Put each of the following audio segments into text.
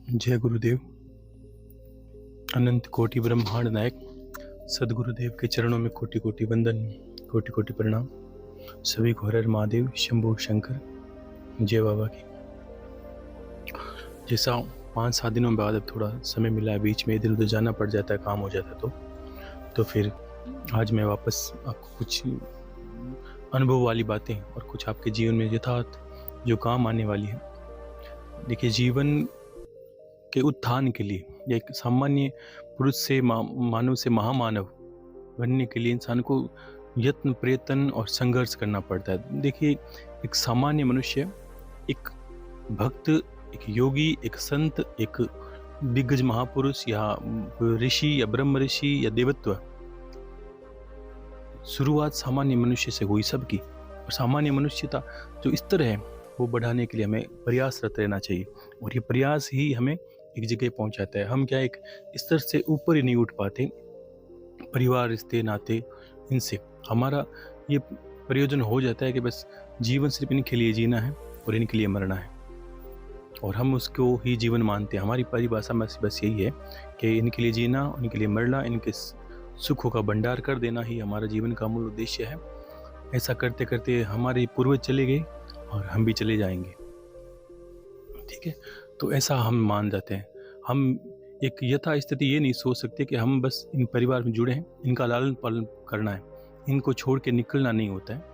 जय गुरुदेव। अनंत कोटि ब्रह्मांड नायक सदगुरुदेव के चरणों में कोटि कोटि वंदन, कोटि कोटि प्रणाम। सभी को हर हर महादेव, शंभु शंकर, जय बाबा की। जैसा 5-7 दिनों बाद अब थोड़ा समय मिला है, बीच में इधर उधर जाना पड़ जाता है, काम हो जाता है, तो फिर आज मैं वापस आपको कुछ अनुभव वाली बातें और कुछ आपके जीवन में यथार्थ जो काम आने वाली है। देखिए, जीवन के उत्थान के लिए या एक सामान्य पुरुष से मानव से महामानव बनने के लिए इंसान को यत्न प्रयत्न और संघर्ष करना पड़ता है। देखिए, एक सामान्य मनुष्य, एक भक्त, एक योगी, एक संत, एक दिग्गज महापुरुष या ऋषि या ब्रह्म ऋषि या देवत्व, शुरुआत सामान्य मनुष्य से हुई सबकी। और सामान्य मनुष्यता जो स्तर है वो बढ़ाने के लिए हमें प्रयासरत रहना चाहिए, और ये प्रयास ही हमें एक जगह पहुंचाता है। हम क्या एक स्तर से ऊपर ही नहीं उठ पाते, परिवार, रिश्ते, नाते, इनसे हमारा ये प्रयोजन हो जाता है कि बस जीवन सिर्फ इनके लिए जीना है और इनके लिए मरना है, और हम उसको ही जीवन मानते हैं। हमारी परिभाषा में बस यही है कि इनके लिए जीना, इनके लिए मरना, इनके सुखों का भंडार कर देना ही हमारा जीवन का मूल उद्देश्य है। ऐसा करते करते हमारे पूर्वज चले गए और हम भी चले जाएंगे, ठीक है। तो ऐसा हम मान जाते हैं। हम एक यथा स्थिति ये नहीं सोच सकते कि हम बस इन परिवार में जुड़े हैं, इनका लालन पालन करना है, इनको छोड़ के निकलना नहीं होता है।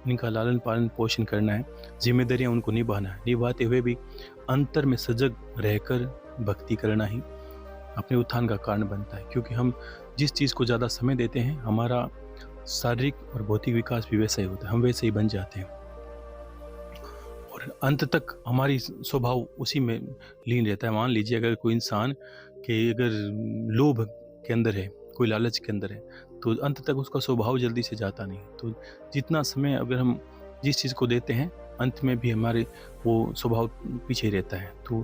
इनका लालन पालन पोषण करना है, जिम्मेदारियां उनको निभाना है। निभाते हुए भी अंतर में सजग रहकर भक्ति करना ही अपने उत्थान का कारण बनता है। क्योंकि हम जिस चीज़ को ज़्यादा समय देते हैं, हमारा शारीरिक और भौतिक विकास भी वैसा ही होता है, हम वैसे ही बन जाते हैं, और अंत तक हमारी स्वभाव उसी में लीन रहता है। मान लीजिए, अगर कोई इंसान के अगर लोभ के अंदर है, कोई लालच के अंदर है, तो अंत तक उसका स्वभाव जल्दी से जाता नहीं। तो जितना समय अगर हम जिस चीज़ को देते हैं, अंत में भी हमारे वो स्वभाव पीछे रहता है। तो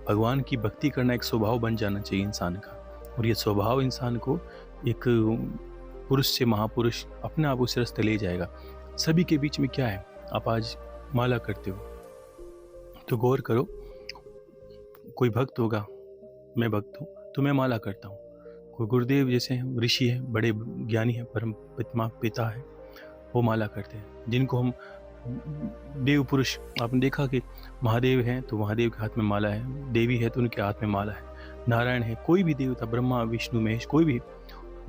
भगवान की भक्ति करना एक स्वभाव बन जाना चाहिए इंसान का, और ये स्वभाव इंसान को एक पुरुष से महापुरुष अपने आप उस रास्ते ले जाएगा। सभी के बीच में क्या है, आप आज माला करते हो तो गौर करो, कोई भक्त होगा, मैं भक्त हूँ तो मैं माला करता हूँ। कोई गुरुदेव जैसे ऋषि है, बड़े ज्ञानी है, परम पिता है, वो माला करते हैं। जिनको हम देव पुरुष, आपने देखा कि महादेव हैं तो महादेव के हाथ में माला है, देवी है तो उनके हाथ में माला है, नारायण है, कोई भी देवता, ब्रह्मा विष्णु महेश, कोई भी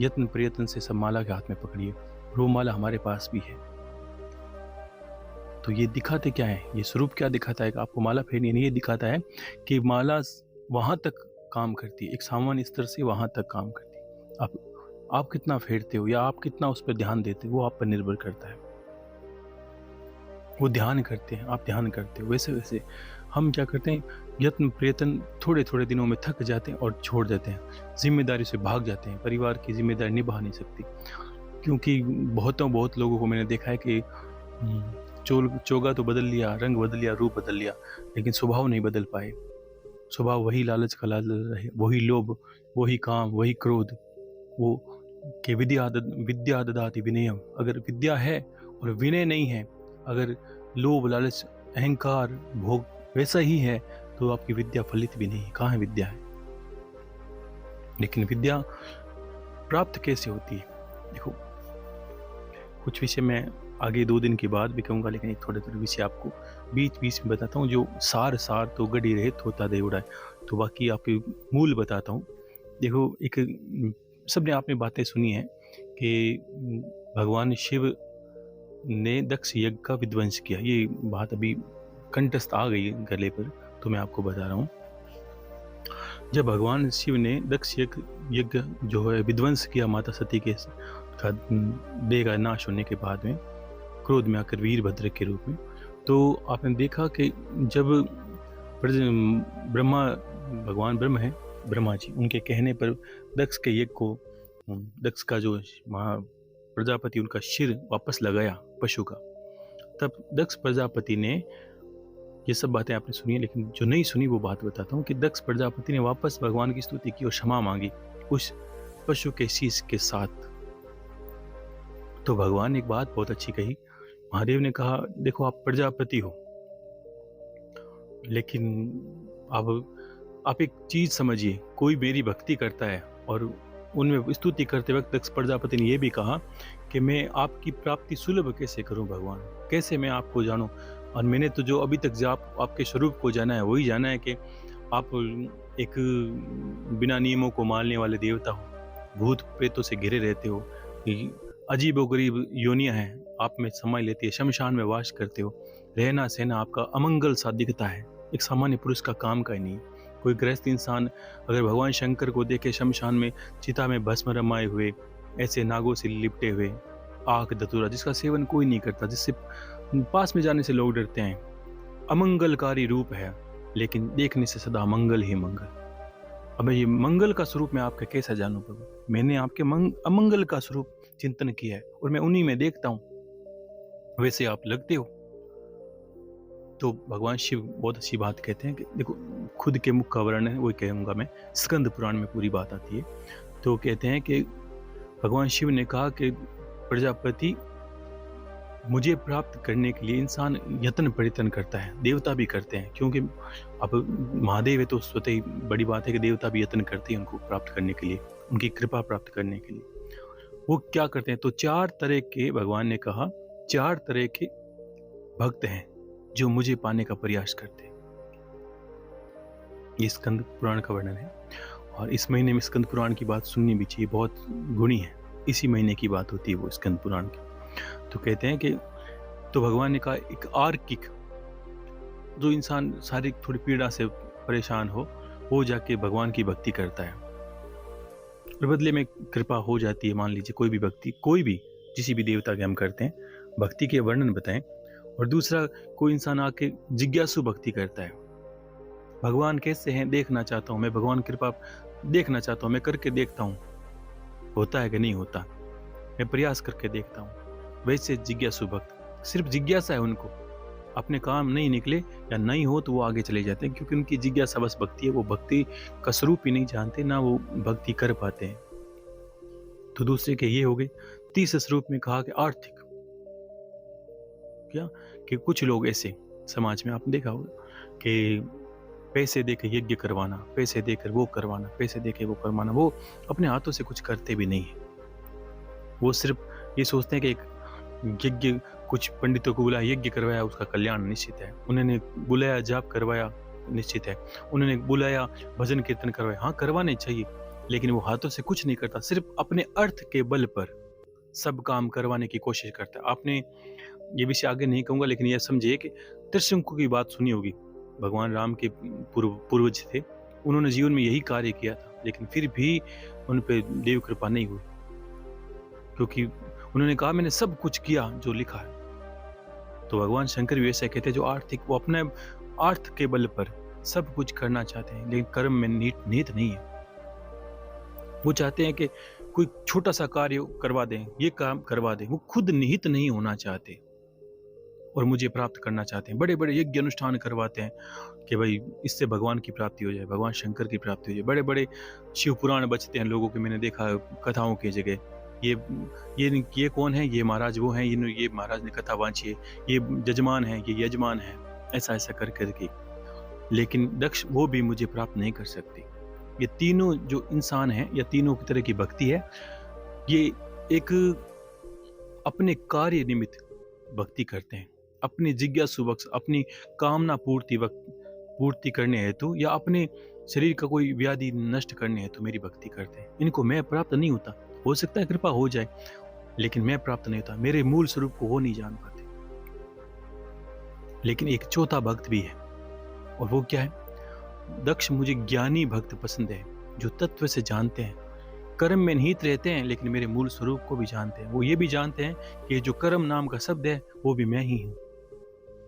यत्न प्रयत्न से सब माला के हाथ में पकड़िए। वो माला हमारे पास भी है। तो ये दिखाते क्या है, ये स्वरूप क्या दिखाता है कि आपको माला फेरनी नहीं, ये दिखाता है कि माला वहां तक काम करती है, एक सामान्य स्तर से वहां तक काम करती है। आप कितना फेरते हो या आप कितना उस पर ध्यान देते हो, वो आप पर निर्भर करता है। वो ध्यान करते हैं, आप ध्यान करते हो। वैसे वैसे हम क्या करते हैं, यत्न प्रयत्न थोड़े थोड़े दिनों में थक जाते हैं और छोड़ देते हैं, जिम्मेदारी से भाग जाते हैं। परिवार की जिम्मेदारी निभा नहीं सकती, क्योंकि बहुत लोगों को मैंने देखा है कि चोगा तो बदल लिया, रंग बदल लिया, रूप बदल लिया, लेकिन स्वभाव नहीं बदल पाए। स्वभाव वही लालच का लालच रहे, वही लोभ, वही काम, वही क्रोध। वो कि विद्या ददाति विनयम, अगर विद्या है और विनय नहीं है, अगर लोभ, लालच, अहंकार, भोग वैसा ही है, तो आपकी विद्या फलित भी नहीं है। कहाँ है विद्या है? लेकिन विद्या प्राप्त कैसे होती है? देखो, कुछ विषय मैं आगे 2 दिन के बाद भी कहूँगा, लेकिन एक थोड़े विषय आपको बीच बीच में बताता हूँ, जो सार तो गढ़ी रहित होता देवड़ा है। तो बाकी आपके मूल बताता हूँ। देखो, एक सबने आपने बातें सुनी है कि भगवान शिव ने दक्ष यज्ञ का विध्वंस किया। ये बात अभी कंठस्थ आ गई गले पर, तो मैं आपको बता रहा हूँ। जब भगवान शिव ने दक्ष यज्ञ जो है विध्वंस किया, माता सती के देह का नाश होने के बाद में, क्रोध में आकर वीरभद्र के रूप में, तो आपने देखा कि जब ब्रह्मा, भगवान ब्रह्म है, ब्रह्मा जी, उनके कहने पर दक्ष के यज्ञ को, दक्ष का जो प्रजापति उनका शिर वापस लगाया पशु का, तब दक्ष प्रजापति ने, ये सब बातें आपने सुनी है, लेकिन जो नहीं सुनी वो बात बताता हूँ कि दक्ष प्रजापति ने वापस भगवान की स्तुति की और क्षमा मांगी उस पशु के शीश के साथ। तो भगवान ने एक बात बहुत अच्छी कही। महादेव ने कहा, देखो आप प्रजापति हो, लेकिन अब आप एक चीज़ समझिए, कोई मेरी भक्ति करता है और उनमें स्तुति करते वक्त दक्ष प्रजापति ने यह भी कहा कि मैं आपकी प्राप्ति सुलभ कैसे करूं भगवान, कैसे मैं आपको जानूं। और मैंने तो जो अभी तक जो आपके स्वरूप को जाना है वही जाना है कि आप एक बिना नियमों को मानने वाले देवता हो, भूत प्रेतों से घिरे रहते हो, अजीबोगरीब योनियां हैं आप में समाई लेती है, शमशान में वास करते हो, रहना सहना आपका अमंगल सा दिखता है, एक सामान्य पुरुष का काम का ही नहीं। कोई गृहस्थ इंसान अगर भगवान शंकर को देखे शमशान में चिता में भस्म रमाए हुए, ऐसे नागों से लिपटे हुए, आग धतूरा जिसका सेवन कोई नहीं करता, जिससे पास में जाने से लोग डरते हैं, अमंगलकारी रूप है, लेकिन देखने से सदा मंगल ही मंगल। अब ये मंगल का स्वरूप मैं आपका कैसा जानूं प्रभु? मैंने आपके अमंगल का स्वरूप चिंतन किया है और मैं उन्हीं में देखता हूं, वैसे आप लगते हो। तो भगवान शिव बहुत अच्छी बात कहते हैं कि देखो, खुद के मुख का वर्णन है वही कहूँगा मैं, स्कंद पुराण में पूरी बात आती है। तो कहते हैं कि भगवान शिव ने कहा कि प्रजापति, मुझे प्राप्त करने के लिए इंसान यत्न परितन करता है, देवता भी करते हैं, क्योंकि अब महादेव है तो स्वतः ही बड़ी बात है कि देवता भी यत्न करते हैं उनको प्राप्त करने के लिए, उनकी कृपा प्राप्त करने के लिए। वो क्या करते हैं? तो 4 तरह के, भगवान ने कहा 4 तरह के भक्त हैं जो मुझे पाने का प्रयास करते हैं। ये स्कंद पुराण का वर्णन है और इस महीने में स्कंद पुराण की बात सुननी भी चाहिए, बहुत गुणी है। इसी महीने की बात होती है वो स्कंद पुराण की। तो कहते हैं कि तो भगवान ने कहा एक आर्किक, जो इंसान शारीरिक थोड़ी पीड़ा से परेशान हो, वो जाके भगवान की भक्ति करता है और बदले में कृपा हो जाती है। मान लीजिए कोई भी भक्ति, कोई भी किसी भी देवता के हम करते हैं, भक्ति के वर्णन बताएं। और दूसरा, कोई इंसान आके जिज्ञासु भक्ति करता है, भगवान कैसे हैं देखना चाहता हूँ मैं, भगवान कृपा देखना चाहता हूँ मैं, करके देखता हूँ होता है कि नहीं होता, मैं प्रयास करके देखता हूँ। वैसे जिज्ञासु भक्त, सिर्फ जिज्ञासा है उनको, अपने काम नहीं निकले या नहीं हो तो वो आगे चले जाते हैं, क्योंकि उनकी जिज्ञासा बस भक्ति है। वो भक्ति का स्वरूप ही नहीं जानते, ना वो भक्ति कर पाते हैं। तो दूसरे के ये हो गए। तीसरे स्वरूप में कहा कि आर्थिक, क्या कि कुछ लोग ऐसे समाज में आपने देखा होगा कि पैसे देके यज्ञ करवाना, पैसे देकर वो करवाना, पैसे देके वो करवाना, वो अपने हाथों से कुछ करते भी नहीं है। वो सिर्फ ये सोचते हैं कि एक यज्ञ, कुछ पंडितों को बुलाया, यज्ञ करवाया, उसका कल्याण निश्चित है। उन्होंने बुलाया, जाप करवाया, निश्चित है। उन्होंने बुलाया, भजन कीर्तन करवाया, हाँ करवाने चाहिए, लेकिन वो हाथों से कुछ नहीं करता, सिर्फ अपने अर्थ के बल पर सब काम करवाने की कोशिश करता है। आपने ये विषय आगे नहीं कहूँगा, लेकिन यह समझिए कि त्रिशंकु की बात सुनी होगी। भगवान राम के पूर्वज थे, उन्होंने जीवन में यही कार्य किया था, लेकिन फिर भी उन पर देव कृपा नहीं हुई, क्योंकि उन्होंने कहा मैंने सब कुछ किया जो लिखा है। तो भगवान शंकर भी ऐसा कहते हैं, जो आर्थिक, वो अपने अर्थ के बल पर सब कुछ करना चाहते हैं, लेकिन कर्म में निहित नहीं है। वो चाहते हैं कि कोई छोटा सा कार्य करवा दें, ये काम करवा दें, वो खुद निहित नहीं होना चाहते और मुझे प्राप्त करना चाहते हैं। बड़े बड़े यज्ञ अनुष्ठान करवाते हैं कि भाई इससे भगवान की प्राप्ति हो जाए, भगवान शंकर की प्राप्ति हो जाए। बड़े बड़े शिव पुराण बचते हैं लोगों के, मैंने देखा कथाओं की जगह, ये कौन है, ये महाराज वो हैं, ये महाराज ने कथा बांची है, ये जजमान है, ये यजमान है, ऐसा ऐसा कर करके। लेकिन दक्ष वो भी मुझे प्राप्त नहीं कर सकते। ये तीनों जो इंसान हैं, या तीनों की तरह की भक्ति है, ये एक अपने कार्य निमित्त भक्ति करते हैं, अपनी जिज्ञासु वक्त, अपनी कामना पूर्ति करने हेतु, या अपने शरीर का कोई व्याधि नष्ट करने हेतु मेरी भक्ति करते हैं। इनको मैं प्राप्त नहीं होता। हो सकता है कृपा हो जाए, लेकिन मैं प्राप्त नहीं होता, मेरे मूल स्वरूप को वो नहीं जान पाते। लेकिन एक चौथा भक्त भी है, और वो क्या है? दक्ष, मुझे ज्ञानी भक्त पसंद है, जो तत्व से जानते हैं, कर्म में निहित रहते हैं, लेकिन मेरे मूल स्वरूप को भी जानते हैं। वो ये भी जानते हैं कि जो कर्म नाम का शब्द है वो भी मैं ही हूँ,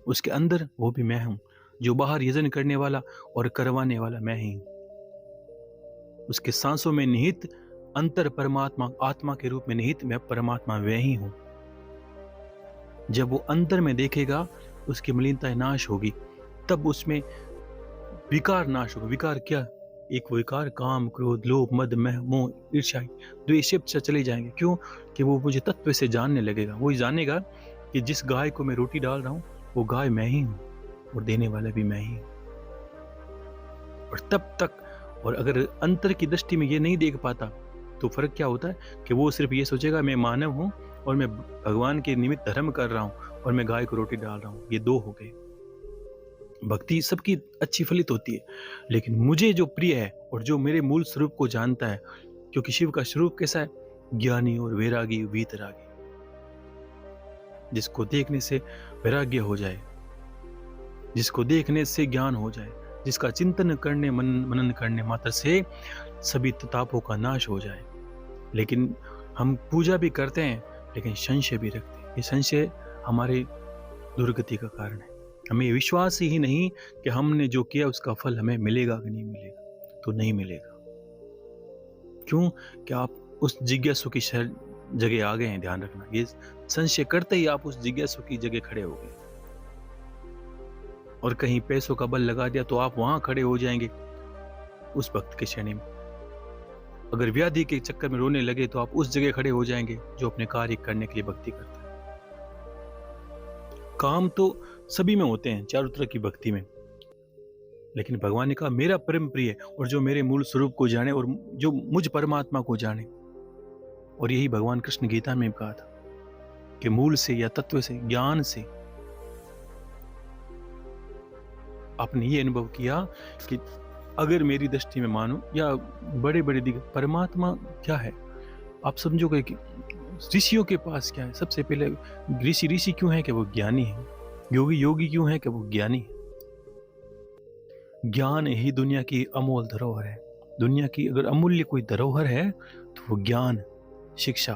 उसके अंदर वो भी मैं हूँ, जो बाहर यजन करने वाला और करवाने वाला मैं ही हूँ। उसके सांसों में निहित अंतर परमात्मा, आत्मा के रूप में निहित मैं परमात्मा वह ही हूँ। जब वो अंतर में देखेगा, उसकी मलिनता नाश होगी, तब उसमें विकार नाश होगा। विकार क्या? एक विकार, काम, क्रोध, लोभ, मद, मोह, ईर्ष्या, द्वेष से चले जाएंगे। क्यों? कि वो मुझे तत्व से जानने लगेगा। वो जानेगा कि जिस गाय को मैं रोटी डाल रहा हूँ वो गाय मैं ही हूँ और देने वाला भी मैं ही हूँ। और तब तक, और अगर अंतर की दृष्टि में ये नहीं देख पाता तो फ़र्क क्या होता है कि वो सिर्फ ये सोचेगा मैं मानव हूँ और मैं भगवान के निमित्त धर्म कर रहा हूँ और मैं गाय को रोटी डाल रहा हूँ। ये दो हो गए। भक्ति सबकी अच्छी फलित होती है, लेकिन मुझे जो प्रिय है और जो मेरे मूल स्वरूप को जानता है, क्योंकि शिव का स्वरूप कैसा है? ज्ञानी और वैरागी, वीतरागी, जिसको देखने से वैराग्य हो जाए, जिसको देखने से ज्ञान हो जाए, जिसका चिंतन करने मनन करने मात्र से सभी तापों का नाश हो जाए। लेकिन हम पूजा भी करते हैं, लेकिन संशय भी रखते हैं। ये संशय हमारी दुर्गति का कारण है। हमें विश्वास ही नहीं कि हमने जो किया उसका फल हमें मिलेगा कि नहीं मिलेगा, तो नहीं मिलेगा। क्यों? कि आप उस जिज्ञासु की जगह आ गए हैं। ध्यान रखना, ये संशय करते ही आप उस जिज्ञासु की जगह खड़े हो गए, और कहीं पैसों का बल लगा दिया तो आप वहां खड़े हो जाएंगे उस भक्त के श्रेणी में। अगर व्याधि के चक्कर में रोने लगे तो आप उस जगह खड़े हो जाएंगे जो अपने कार्य करने के लिए भक्ति करता है। काम तो सभी में होते हैं, चारों तरह की भक्ति में, लेकिन भगवान ने कहा मेरा परम प्रिय और जो मेरे मूल स्वरूप को जाने और जो मुझ परमात्मा को जाने। और यही भगवान कृष्ण गीता में कहा था कि मूल से या तत्व से, ज्ञान से आपने ये अनुभव किया कि अगर मेरी दृष्टि में मानो या बड़े बड़े परमात्मा क्या है, आप समझोगे कि ऋषियों के पास क्या है। सबसे पहले ऋषि क्यों है कि वो ज्ञानी है, योगी क्यों है कि वो ज्ञानी है। ज्ञान ही दुनिया की अमूल्य धरोहर है। दुनिया की अगर अमूल्य कोई धरोहर है तो वो ज्ञान, शिक्षा।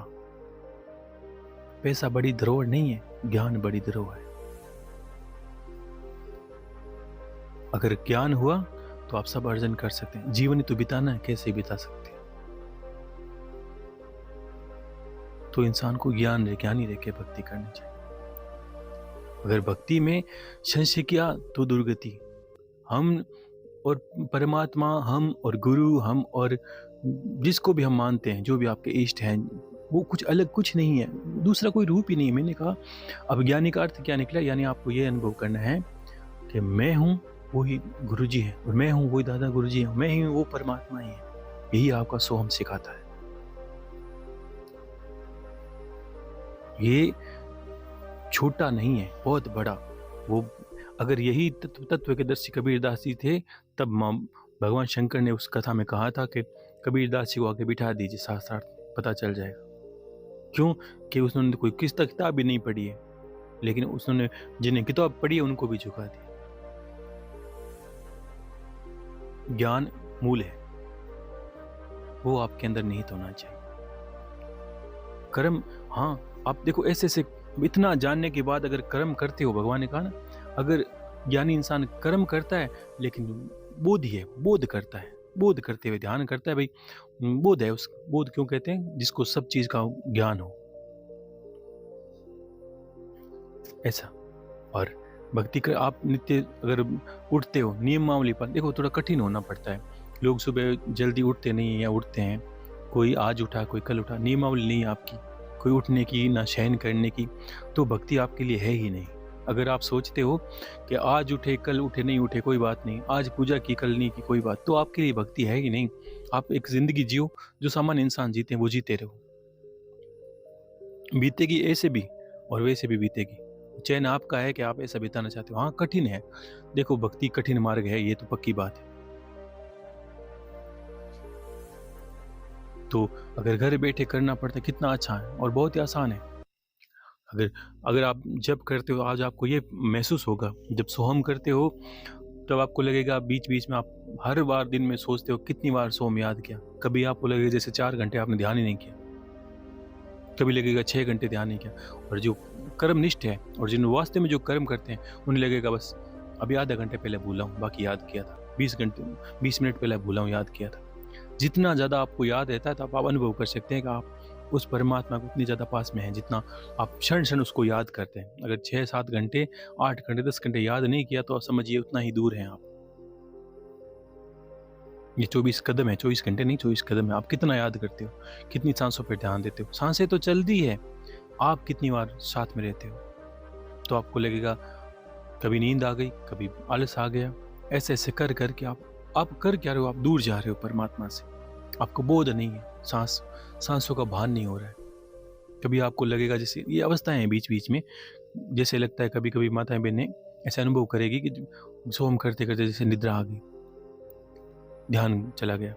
पैसा बड़ी धरोहर नहीं है, ज्ञान बड़ी धरोहर है। अगर ज्ञान हुआ तो आप सब अर्जन कर सकते हैं। जीवन ही तो बिताना है, कैसे बिता सकते हैं। तो इंसान को ज्ञानी रह के भक्ति करनी चाहिए। अगर भक्ति में संशय किया तो दुर्गति। हम और परमात्मा, हम और गुरु, हम और जिसको भी हम मानते हैं, जो भी आपके इष्ट हैं, वो कुछ अलग कुछ नहीं है, दूसरा कोई रूप ही नहीं है। मैंने कहा अब ज्ञानी का अर्थ क्या निकला, यानी आपको ये अनुभव करना है कि मैं हूँ वही गुरुजी है, और मैं हूँ वही दादा गुरुजी है, मैं ही वो परमात्मा ही है। यही आपका सोहम सिखाता है। ये छोटा नहीं है, बहुत बड़ा। वो अगर यही तत्व के दर्शी कबीरदास जी थे, तब भगवान शंकर ने उस कथा में कहा था कि कबीरदास जी को आगे बिठा दीजिए, शास्त्रार्थ पता चल जाएगा। क्यों? कि उसने कोई किताब भी नहीं पढ़ी है, लेकिन उसने जिन्हें किताब पढ़ी है उनको भी झुका दिया। ज्ञान मूल है, वो आपके अंदर निहित होना चाहिए। कर्म, हाँ, आप देखो ऐसे इतना जानने के बाद अगर कर्म करते हो, भगवान ने कहा ना, अगर ज्ञानी इंसान कर्म करता है लेकिन बोध करता है, बोध करते हुए ध्यान करता है, भाई बोध है। उस बोध क्यों कहते हैं? जिसको सब चीज का ज्ञान हो, ऐसा। और भक्ति कर आप नित्य अगर उठते हो, नियमावली पर देखो, थोड़ा कठिन होना पड़ता है। लोग सुबह जल्दी उठते नहीं या उठते हैं, कोई आज उठा कोई कल उठा, नियमावली नहीं आपकी कोई उठने की ना शयन करने की, तो भक्ति आपके लिए है ही नहीं। अगर आप सोचते हो कि आज उठे कल उठे, नहीं उठे कोई बात नहीं, आज पूजा की कल नहीं की कोई बात, तो आपके लिए भक्ति है ही नहीं। आप एक जिंदगी जियो जो सामान्य इंसान जीते हैं, वो जीते रहो। बीतेगी ऐसे भी और वैसे भी बीतेगी। चयन आपका है कि आप ऐसा बिताना चाहते हो। हाँ, कठिन है, देखो भक्ति कठिन मार्ग है, ये तो पक्की बात है। तो अगर घर बैठे करना पड़ता है, कितना अच्छा है और बहुत ही आसान है। अगर आप जब करते हो, आज आपको ये महसूस होगा, जब सोहम करते हो तब आपको लगेगा बीच बीच में आप हर बार दिन में सोचते हो कितनी बार सोहम याद किया। कभी आपको लगेगा जैसे 4 घंटे आपने ध्यान ही नहीं किया, कभी लगेगा 6 घंटे ध्यान नहीं किया। और जो कर्मनिष्ठ है और जिन वास्ते में जो कर्म करते हैं, उन्हें लगेगा बस अभी आधा घंटे पहले भूला हूँ, बाकी याद किया था। 20 मिनट पहले भूला हूँ, याद किया था। जितना ज़्यादा आपको याद रहता है, तो आप अनुभव कर सकते हैं कि आप उस परमात्मा को उतनी ज़्यादा पास में हैं, जितना आप क्षण क्षण उसको याद करते हैं। अगर 6-7 घंटे, 8 घंटे, 10 घंटे याद नहीं किया, तो आप समझिए उतना ही दूर हैं आप। ये 24 कदम है, 24 घंटे नहीं, 24 कदम है। आप कितना याद करते हो, कितनी सांसों पर ध्यान देते हो। सांसें तो चलती है, आप कितनी बार साथ में रहते हो। तो आपको लगेगा कभी नींद आ गई, कभी आलस आ गया, ऐसे ऐसे कर करके आप आप कर क्या रहे हो? आप दूर जा रहे हो परमात्मा से। आपको बोध नहीं है, सांसों का भान नहीं हो रहा है। कभी आपको लगेगा, जैसे ये अवस्थाएं हैं बीच बीच में, जैसे लगता है कभी कभी माताएं बहनें ऐसा अनुभव करेगी कि सोम करते करते जैसे निद्रा आ गई, ध्यान चला गया।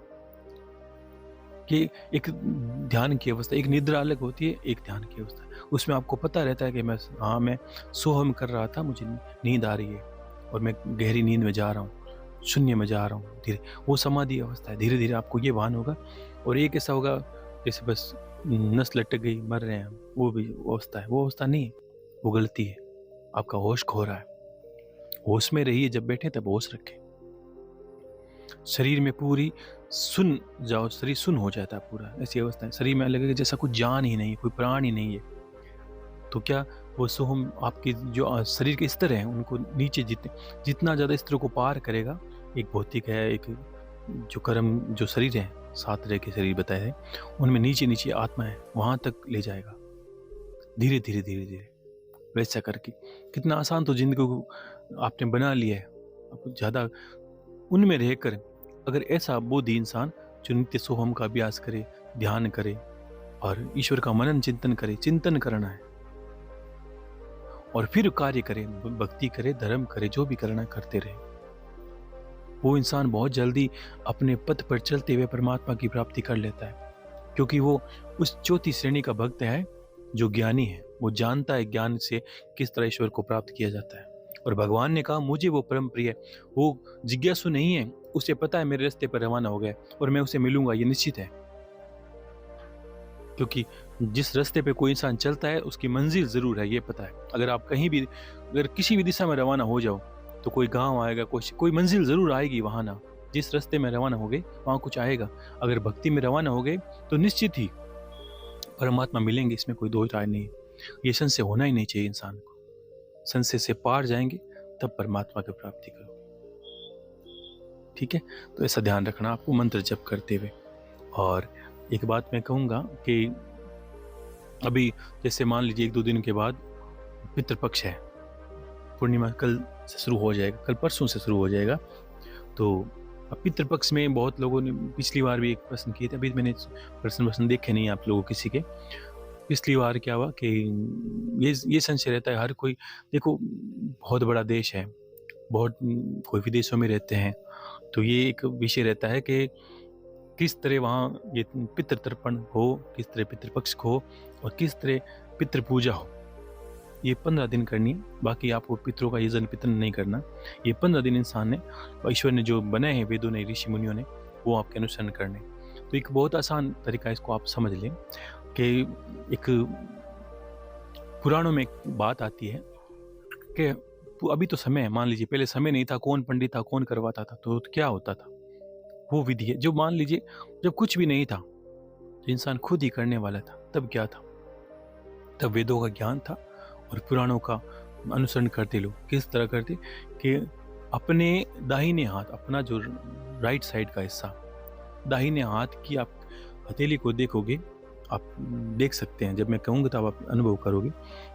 कि एक ध्यान की अवस्था, एक निद्रा अलग होती है, एक ध्यान की अवस्था। उसमें आपको पता रहता है कि मैं सोहम कर रहा था, मुझे नींद आ रही है और मैं गहरी नींद में जा रहा हूँ, शून्य में जा रहा हूँ धीरे। वो समाधि अवस्था है। धीरे धीरे आपको ये भान होगा। और एक ऐसा होगा जैसे बस नस लटक गई, मर रहे हैं हम, वो भी अवस्था है। वो अवस्था नहीं है, वो गलती है। आपका होश खो रहा है। होश में रहिए, जब बैठे तब होश रखें। शरीर में पूरी सुन जाओ, शरीर सुन हो जाता है पूरा, ऐसी अवस्था है। शरीर में लगेगा जैसा कुछ जान ही नहीं है, कोई प्राण ही नहीं है। तो क्या वो सोहम आपके जो शरीर के स्तर हैं उनको नीचे जितना ज़्यादा स्तरों को पार करेगा, एक भौतिक है, एक जो कर्म जो शरीर है, 7 तरह के शरीर बताए हैं, उनमें नीचे नीचे आत्मा है, वहाँ तक ले जाएगा धीरे धीरे धीरे धीरे। वैसा करके कितना आसान तो जिंदगी को आपने बना लिया है। आपको ज़्यादा उनमें रहकर अगर ऐसा बोधि इंसान जो नित्य सोहम का अभ्यास करे, ध्यान करे और ईश्वर का मनन चिंतन करे, चिंतन करना है और फिर कार्य करे, भक्ति करे, धर्म करे, जो भी करना करते रहे, वो इंसान बहुत जल्दी अपने पथ पर चलते हुए परमात्मा की प्राप्ति कर लेता है। क्योंकि वो उस चौथी श्रेणी का भक्त है जो ज्ञानी है। वो जानता है ज्ञान से किस तरह ईश्वर को प्राप्त किया जाता है। और भगवान ने कहा मुझे वो परम प्रिय है। वो जिज्ञासु नहीं है, उसे पता है मेरे रास्ते पर रवाना हो गया और मैं उसे मिलूंगा, ये निश्चित है। क्योंकि जिस रास्ते पे कोई इंसान चलता है उसकी मंजिल जरूर है, ये पता है। अगर आप कहीं भी, अगर किसी भी दिशा में रवाना हो जाओ तो कोई गांव आएगा, कोई मंजिल जरूर आएगी वहां ना। जिस रास्ते में रवाना हो गए वहां कुछ आएगा। अगर भक्ति में रवाना हो गए तो निश्चित ही परमात्मा मिलेंगे, इसमें कोई दो राय नहीं। ये संशय होना ही नहीं चाहिए इंसान को। संशय से पार जाएंगे तब परमात्मा की प्राप्ति करोगे। ठीक है, तो ऐसा ध्यान रखना आपको मंत्र जप करते हुए। और एक बात मैं कहूँगा कि अभी जैसे मान लीजिए 1-2 दिन के बाद पितृपक्ष है, पूर्णिमा कल से शुरू हो जाएगा, कल परसों से शुरू हो जाएगा। तो अब पितृपक्ष में बहुत लोगों ने पिछली बार भी एक प्रश्न किए थे, अभी मैंने प्रश्न देखे नहीं आप लोगों किसी के। पिछली बार क्या हुआ कि ये संशय रहता है हर कोई, देखो बहुत बड़ा देश है, बहुत कोई विदेशों में रहते हैं, तो ये एक विषय रहता है कि किस तरह वहाँ ये पितृ तर्पण हो, किस तरह पितृपक्ष हो और किस तरह पितृ पूजा हो। ये 15 दिन करनी है। बाकी आपको पितरों का यजन पितन नहीं करना। ये 15 दिन इंसान ने, ईश्वर ने जो बनाए हैं, वेदों ने, ऋषि मुनियों ने, वो आपके अनुसरण करने। तो एक बहुत आसान तरीका इसको आप समझ लें कि एक पुराणों में एक बात आती है कि अभी तो समय है, मान लीजिए पहले समय नहीं था, कौन पंडित था, कौन करवाता था, तो क्या होता था, वो विधि है। जो मान लीजिए जब कुछ भी नहीं था तो इंसान खुद ही करने वाला था, तब क्या था, तब वेदों का ज्ञान था और पुराणों का अनुसरण करते लोग। किस तरह करते कि अपने दाहिने हाथ, अपना जो राइट साइड का हिस्सा, दाहिने हाथ की आप हथेली को देखोगे, आप देख सकते हैं, जब मैं कहूँगा तब आप अनुभव करोगे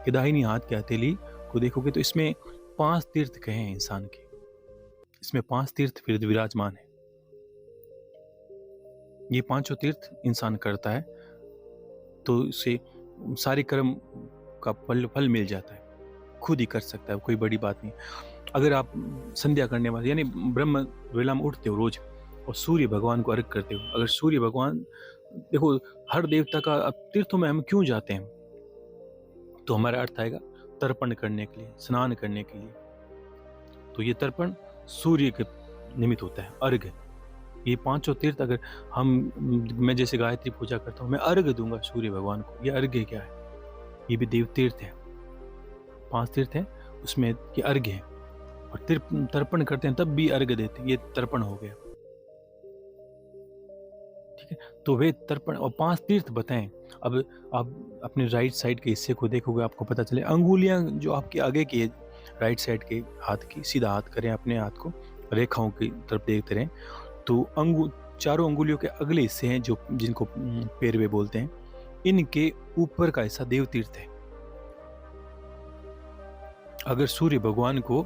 कि दाहिनी हाथ की हथेली को देखोगे तो इसमें 5 तीर्थ कहे हैं इंसान के। इसमें 5 तीर्थ फिर विराजमान है। ये 5 तीर्थ इंसान करता है तो इसे सारे कर्म का फल मिल जाता है, खुद ही कर सकता है, कोई बड़ी बात नहीं। अगर आप संध्या करने वाले यानी ब्रह्म वेला में उठते हो रोज और सूर्य भगवान को अर्घ करते हो, अगर सूर्य भगवान, देखो हर देवता का, अब तीर्थों में हम क्यों जाते हैं, तो हमारा अर्थ आएगा तर्पण करने के लिए, स्नान करने के लिए। तो ये तर्पण सूर्य के निमित्त होता है, अर्घ। ये 5 तीर्थ अगर मैं जैसे गायत्री पूजा करता हूँ, मैं अर्घ दूंगा सूर्य भगवान को, ये अर्घ क्या है, ये भी देव तीर्थ है। 5 तीर्थ है, उसमें ये अर्घ है। और तर्पण करते हैं तब भी अर्घ देते हैं, ये तर्पण हो गया। ठीक है, तो वे तर्पण और 5 तीर्थ बताएं। अब आप अपने राइट साइड के हिस्से को देखोगे, आपको पता चले अंगुलियां जो आपके आगे की है, राइट साइड के हाथ की, सीधा हाथ करें अपने हाथ को, रेखाओं की तरफ देखते रहें, तो चारों अंगुलियों के अगले हिस्से हैं जो जिनको पैरवे बोलते हैं, इनके ऊपर का हिस्सा देव तीर्थ है। अगर सूर्य भगवान को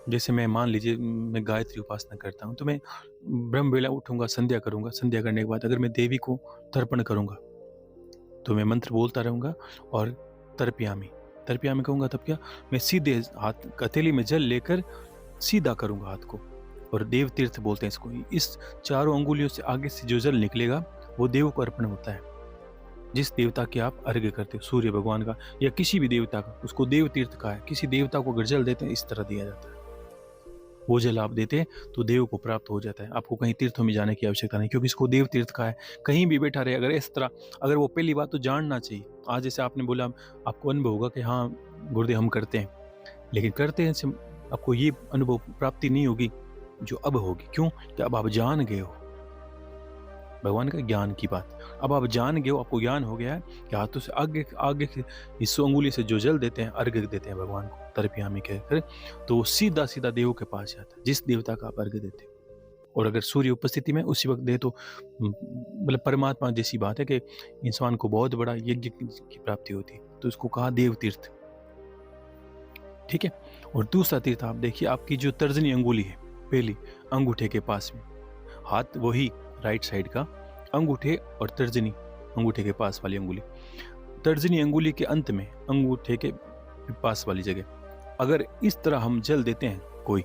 जैसे मैं मान लीजिए मैं गायत्री उपासना करता हूँ, तो मैं ब्रह्म बेला उठूँगा, संध्या करूँगा, संध्या करने के बाद अगर मैं देवी को तर्पण करूँगा, तो मैं मंत्र बोलता रहूँगा और तर्पयामि, तर्पयामि कहूँगा तब क्या, मैं सीधे हाथ हथेली में जल लेकर सीधा करूँगा हाथ को, और देव तीर्थ बोलते हैं इसको। इस चारों अंगुलियों से आगे से जो जल निकलेगा वो देव को अर्पण होता है। जिस देवता के आप अर्घ्य करते हो, सूर्य भगवान का या किसी भी देवता का, उसको देव तीर्थ कहा है। किसी देवता को अगर जल देते हैं इस तरह दिया जाता है, वो जल आप देते हैं तो देव को प्राप्त हो जाता है। आपको कहीं तीर्थों में जाने की आवश्यकता नहीं, क्योंकि इसको देव तीर्थ कहा है। कहीं भी बैठा रहे, अगर इस तरह, अगर वो पहली बात तो जानना चाहिए। आज जैसे आपने बोला, आपको अनुभव होगा कि हाँ गुरुदेव हम करते हैं, लेकिन करते हैं से आपको ये अनुभव प्राप्ति नहीं होगी जो अब होगी। क्यों? कि अब आप जान गए हो भगवान का ज्ञान की बात। अब आप जान गए हो, आपको ज्ञान हो गया है कि हाथों से आगे आगे इस अंगुली से जो जल देते हैं, अर्घ्य देते हैं भगवान को तर्पयामि कहकर, तो वो सीधा सीधा देवों के पास जाता है, जिस देवता का आप अर्घ्य देते हो। और अगर सूर्य उपस्थिति में उसी वक्त दे तो मतलब परमात्मा जैसी बात है कि इंसान को बहुत बड़ा यज्ञ की प्राप्ति होती है। तो उसको कहा देव तीर्थ। ठीक है। और दूसरा तीर्थ आप देखिए, आपकी जो तर्जनी अंगुली है, पहली अंगूठे के पास में, हाथ वही राइट साइड का, अंगूठे और तर्जनी अंगूठे के पास वाली अंगुली, तर्जनी अंगुली के अंत में अंगूठे के पास वाली जगह, अगर इस तरह हम जल देते हैं, कोई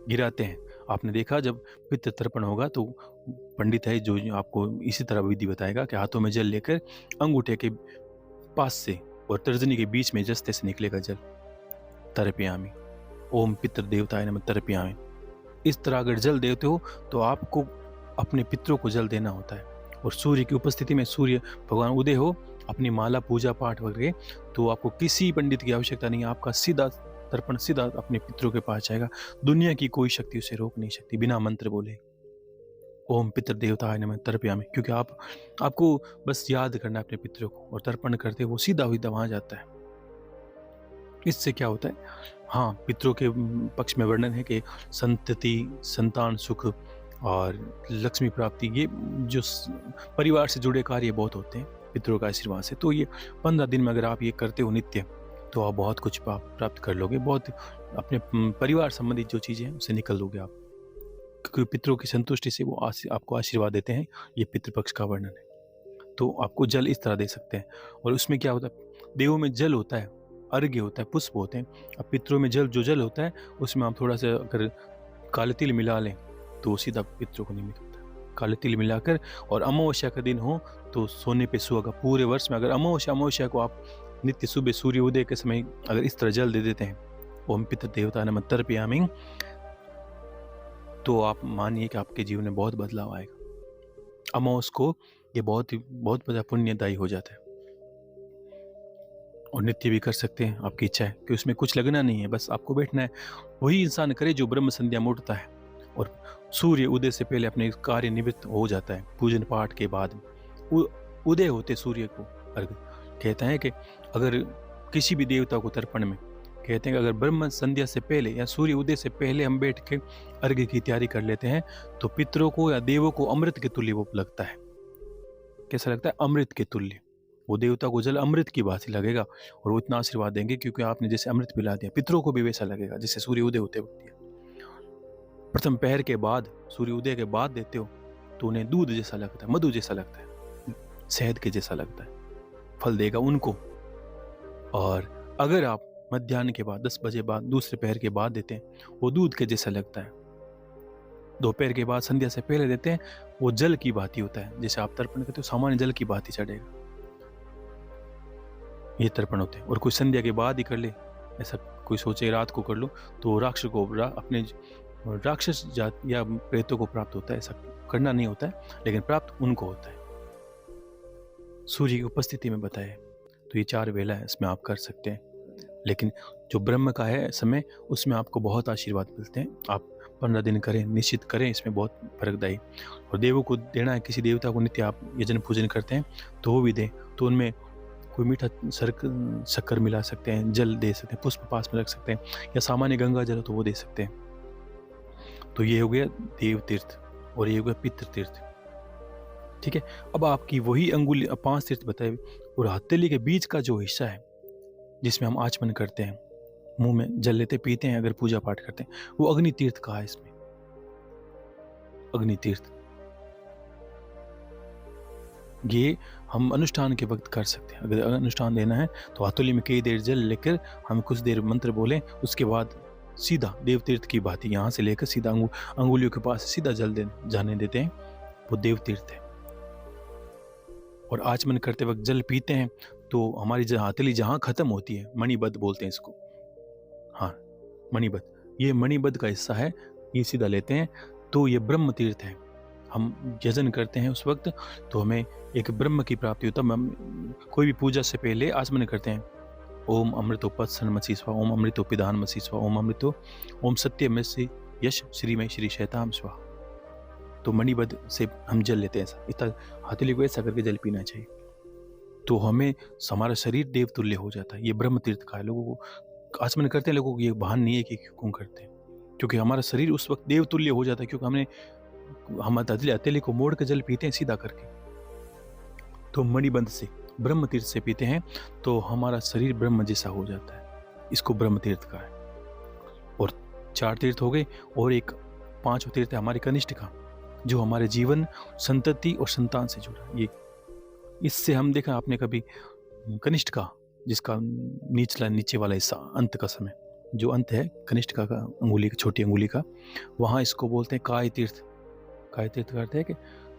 गिराते हैं, आपने देखा जब पितृ तर्पण होगा तो पंडित है जो आपको इसी तरह विधि बताएगा कि हाथों में जल लेकर अंगूठे के पास से और तर्जनी के बीच में जस्ते से निकलेगा जल, तर्पयामि, ओम पितृ देवताय नमः तर्पयामि। इस तरह अगर जल देते हो तो आपको अपने पितरों को जल देना होता है। और सूर्य की उपस्थिति में, सूर्य भगवान उदय हो, अपनी माला पूजा पाठ वगैरह, तो आपको किसी पंडित की आवश्यकता नहीं है। आपका सीधा तर्पण सीधा अपने पितरों के पास जाएगा। दुनिया की कोई शक्ति उसे रोक नहीं सकती बिना मंत्र बोले, ओम पितृ देवताय नमः तर्पयामि। क्योंकि आपको बस याद करना है अपने पितरों को, और तर्पण करते वो सीधा वहां जाता है। इससे क्या होता है, हाँ पितरों के पक्ष में वर्णन है कि संतति, संतान सुख और लक्ष्मी प्राप्ति, ये जो परिवार से जुड़े कार्य बहुत होते हैं पितरों का आशीर्वाद से। तो ये 15 दिन में अगर आप ये करते हो नित्य, तो आप बहुत कुछ प्राप्त कर लोगे। बहुत अपने परिवार संबंधित जो चीज़ें हैं उससे निकल लोगे आप, क्योंकि पितरों की संतुष्टि से वो आपको आशीर्वाद देते हैं। ये पितृपक्ष का वर्णन है। तो आपको जल इस तरह दे सकते हैं। और उसमें क्या होता है, देवों में जल होता है, अर्घ्य होता है, पुष्प होते हैं। अब पितरों में जो जल होता है उसमें आप थोड़ा सा अगर काले तिल मिला लें तो सीधा पितरों को निमित्त होता है। काले तिल मिलाकर, और अमावस्या का दिन हो तो सोने पे सुहागा। पूरे वर्ष में अगर अमावस्या को आप नित्य सुबह सूर्य उदय के समय अगर इस तरह जल दे देते हैं, ओम पितृ देवताय नमः तर्पयामि, तो आप मानिए कि आपके जीवन में बहुत बदलाव आएगा। अमावस को ये बहुत बड़ा पुण्यदायी हो जाता है। और नित्य भी कर सकते हैं, आपकी इच्छा है कि उसमें कुछ लगना नहीं है, बस आपको बैठना है। वही इंसान करे जो ब्रह्म संध्या में उठता है और सूर्य उदय से पहले अपने कार्य निवृत्त हो जाता है। पूजन पाठ के बाद उदय होते सूर्य को अर्घ कहते हैं कि अगर किसी भी देवता को तर्पण में, कहते हैं कि अगर ब्रह्म संध्या से पहले या सूर्य उदय से पहले हम बैठ के अर्घ्य की तैयारी कर लेते हैं, तो पितरों को या देवों को अमृत के तुल्य वो लगता है। कैसा लगता है? अमृत के तुल्य। वो देवता को जल अमृत की भांति लगेगा और वो इतना आशीर्वाद देंगे क्योंकि आपने जैसे अमृत पिला दिया। पितरों को भी वैसा लगेगा जैसे सूर्य उदय होते वक्त दिया। प्रथम पहर के बाद, सूर्य उदय के बाद देते हो तो उन्हें दूध जैसा लगता है, मधु जैसा लगता है, शहद के जैसा लगता है, फल देगा उनको। और अगर आप मध्याह्न के बाद 10 बजे बाद दूसरे पहर के बाद देते हैं, वो दूध के जैसा लगता है। दोपहर के बाद संध्या से पहले देते हैं, वो जल की भांति होता है। जैसे आप तर्पण करते हो सामान्य जल की भांति चढ़ेगा। ये तर्पण होते हैं। और कोई संध्या के बाद ही कर ले, ऐसा कोई सोचे रात को कर लो, तो राक्षस को अपने राक्षस जात या प्रेतों को प्राप्त होता है। ऐसा करना नहीं होता है, लेकिन प्राप्त उनको होता है। सूर्य की उपस्थिति में बताए तो ये 4 वेला है, इसमें आप कर सकते हैं। लेकिन जो ब्रह्म का है समय, उसमें आपको बहुत आशीर्वाद मिलते हैं। आप 15 दिन करें, निश्चित करें, इसमें बहुत फर्कदायी। और देवों को देना है, किसी देवता को नित्य आप यजन पूजन करते हैं तो वो भी दें, तो उनमें कोई मीठा शक्कर मिला सकते हैं, जल दे सकते हैं, पुष्प पास में रख सकते हैं, या सामान्य गंगा जल तो वो दे सकते हैं। तो ये हो गया देव तीर्थ और ये हो गया पितृ तीर्थ। ठीक है। अब आपकी वही अंगुली 5 तीर्थ बताए, और हथेली के बीच का जो हिस्सा है जिसमें हम आचमन करते हैं, मुंह में जल लेते पीते हैं अगर पूजा पाठ करते हैं। वो अग्नि तीर्थ कहा है इसमें, अग्नि तीर्थ। ये हम अनुष्ठान के वक्त कर सकते हैं। अगर अनुष्ठान देना है तो हाथोली में कई देर जल लेकर हम कुछ देर मंत्र बोलें, उसके बाद सीधा देव तीर्थ की बात है, यहाँ से लेकर सीधा अंगुलियों के पास सीधा जल जाने देते हैं, वो देव तीर्थ है। और आचमन करते वक्त जल पीते हैं तो हमारी हथेली जहाँ खत्म होती है, मणिबद्ध बोलते हैं इसको, हाँ मणिबद्ध, ये मणिबद्ध का हिस्सा है, ये सीधा लेते हैं तो ये ब्रह्म तीर्थ है। हम यजन करते हैं उस वक्त तो हमें एक ब्रह्म की प्राप्ति होता है। हम कोई भी पूजा से पहले आचमन करते हैं, ओम अमृतोपत सन्मसी स्वा, ओम अमृतोपिदान मसी स्वा, ओम अमृतो, ओम सत्यम से यश श्रीमय श्री शैताम स्वा। तो मणिबद्ध से हम जल लेते हैं, ऐसा इतना हथेली को ऐसा करके जल पीना चाहिए, तो हमें हमारा शरीर देवतुल्य हो जाता है। ये ब्रह्म तीर्थ का है। लोगों को आचमन करते हैं, लोगों को ये भान नहीं है कि क्यों करते हैं, क्योंकि हमारा शरीर उस वक्त देवतुल्य हो जाता है, क्योंकि हमने हम हथेली को मोड़ के जल पीते हैं सीधा करके। तो मणिबंध से ब्रह्म तीर्थ से पीते हैं तो हमारा शरीर ब्रह्म जैसा हो जाता है, इसको ब्रह्म तीर्थ का है। और 4 तीर्थ हो गए, और एक 5वां तीर्थ है हमारी कनिष्ठ का, जो हमारे जीवन, संतति और संतान से जुड़ा। ये इससे हम देखा आपने कभी कनिष्ठ का, जिसका नीचे वाला हिस्सा अंत का समय, जो अंत है कनिष्ठ का अंगुली, छोटी अंगुली का, वहाँ इसको बोलते हैं काय तीर्थ। काय तीर्थ करते हैं कि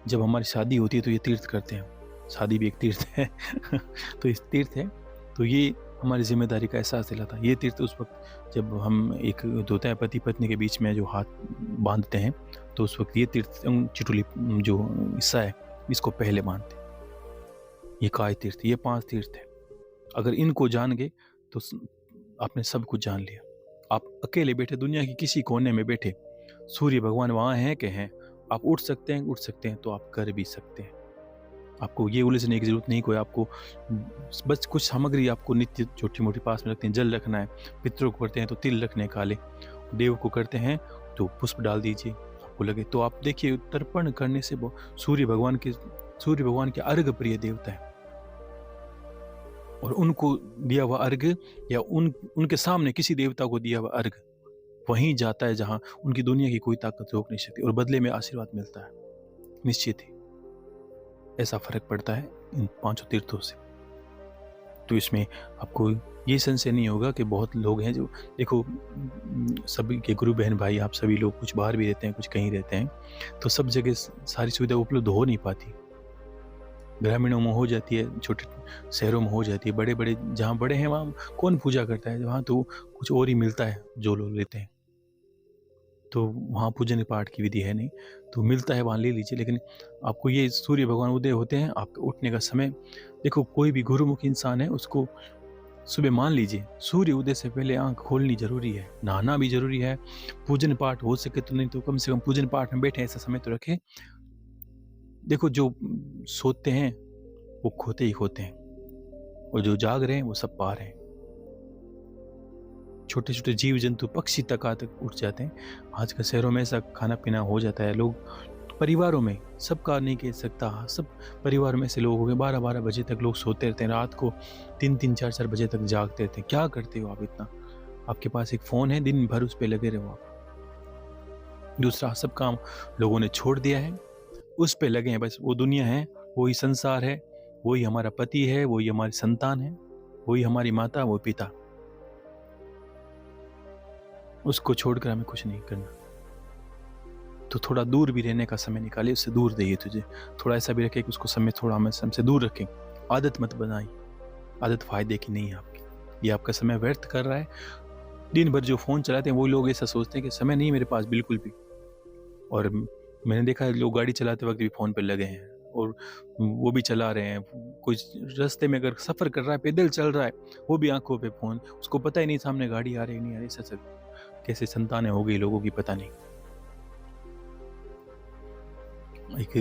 जब हमारी शादी होती है तो ये तीर्थ करते हैं, शादी भी एक तीर्थ है तो इस तीर्थ है, तो ये हमारी जिम्मेदारी का एहसास दिलाता है। ये तीर्थ उस वक्त जब हम एक होता है पति पत्नी के बीच में जो हाथ बांधते हैं, तो उस वक्त ये तीर्थ चिटुली जो हिस्सा है इसको पहले बांधते हैं। ये काय तीर्थ, ये 5 तीर्थ है। अगर इनको जान गए तो आपने सब कुछ जान लिया। आप अकेले बैठे दुनिया की किसी कोने में बैठे, सूर्य भगवान वहाँ हैं कि हैं, आप उठ सकते हैं तो आप कर भी सकते हैं। आपको ये उलझने की जरूरत नहीं कोई, आपको बस कुछ सामग्री आपको नित्य छोटी मोटी पास में रखते हैं। जल रखना है, पितरों को करते हैं तो तिल रखने काले, देव को करते हैं तो पुष्प डाल दीजिए आपको लगे। तो आप देखिए तर्पण करने से सूर्य भगवान के अर्घ प्रिय देवता है, और उनको दिया हुआ अर्घ या उनके सामने किसी देवता को दिया हुआ अर्घ वहीं जाता है जहां उनकी दुनिया की कोई ताकत रोक नहीं सकती, और बदले में आशीर्वाद मिलता है निश्चित ही। ऐसा फर्क पड़ता है इन 5 तीर्थों से। तो इसमें आपको ये संशय नहीं होगा कि बहुत लोग हैं जो, देखो सभी के गुरु बहन भाई, आप सभी लोग कुछ बाहर भी रहते हैं, कुछ कहीं रहते हैं, तो सब जगह सारी सुविधा उपलब्ध हो नहीं पाती। ग्रामीणों में हो जाती है, छोटे शहरों में हो जाती है, बड़े बड़े जहाँ बड़े हैं वहाँ कौन पूजा करता है, वहाँ तो कुछ और ही मिलता है जो लोग लेते हैं, तो वहाँ पूजन पाठ की विधि है नहीं, तो मिलता है वहाँ ले लीजिए। लेकिन आपको ये सूर्य भगवान उदय होते हैं, आपके उठने का समय, देखो कोई भी गुरुमुख इंसान है उसको सुबह मान लीजिए सूर्य उदय से पहले आंख खोलनी जरूरी है, नहाना भी जरूरी है, पूजन पाठ हो सके तो, नहीं तो कम से कम पूजन पाठ में बैठे ऐसा समय तो रखें। देखो जो सोते हैं वो खोते ही खोते हैं, और जो जाग रहे हैं वो सब पा रहे हैं। छोटे छोटे जीव जंतु पक्षी तक उठ जाते हैं। आज के शहरों में ऐसा खाना पीना हो जाता है, लोग परिवारों में, सबका नहीं कह सकता, सब परिवार में ऐसे लोग हो गए 12-12 बजे तक लोग सोते रहते हैं, रात को 3-3, 4-4 बजे तक जागते रहते हैं। क्या करते हो आप इतना? आपके पास एक फ़ोन है, दिन भर उस पर लगे रहो आप। दूसरा सब काम लोगों ने छोड़ दिया है, उस पे लगे हैं, बस वो दुनिया है, वही संसार है, वही हमारा पति है, वही हमारी संतान है, वही हमारी माता, वो पिता, उसको छोड़कर हमें कुछ नहीं करना। तो थोड़ा दूर भी रहने का समय निकालिए, उससे दूर रहिए, तुझे थोड़ा ऐसा भी रखें कि उसको समय थोड़ा हमें हमसे दूर रखें। आदत मत बनाइए, आदत फायदे की नहीं है आपकी, ये आपका समय व्यर्थ कर रहा है। दिन भर जो फ़ोन चलाते हैं वो लोग ऐसा सोचते हैं कि समय नहीं मेरे पास बिल्कुल भी, और मैंने देखा है लोग गाड़ी चलाते वक्त भी फ़ोन पर लगे हैं, और वो भी चला रहे हैं, कुछ रास्ते में अगर सफ़र कर रहा है, पैदल चल रहा है, वो भी आंखों पे फ़ोन, उसको पता ही नहीं सामने गाड़ी आ रही है नहीं आ रही। ऐसा कैसे संतानें हो गई लोगों की पता नहीं। एक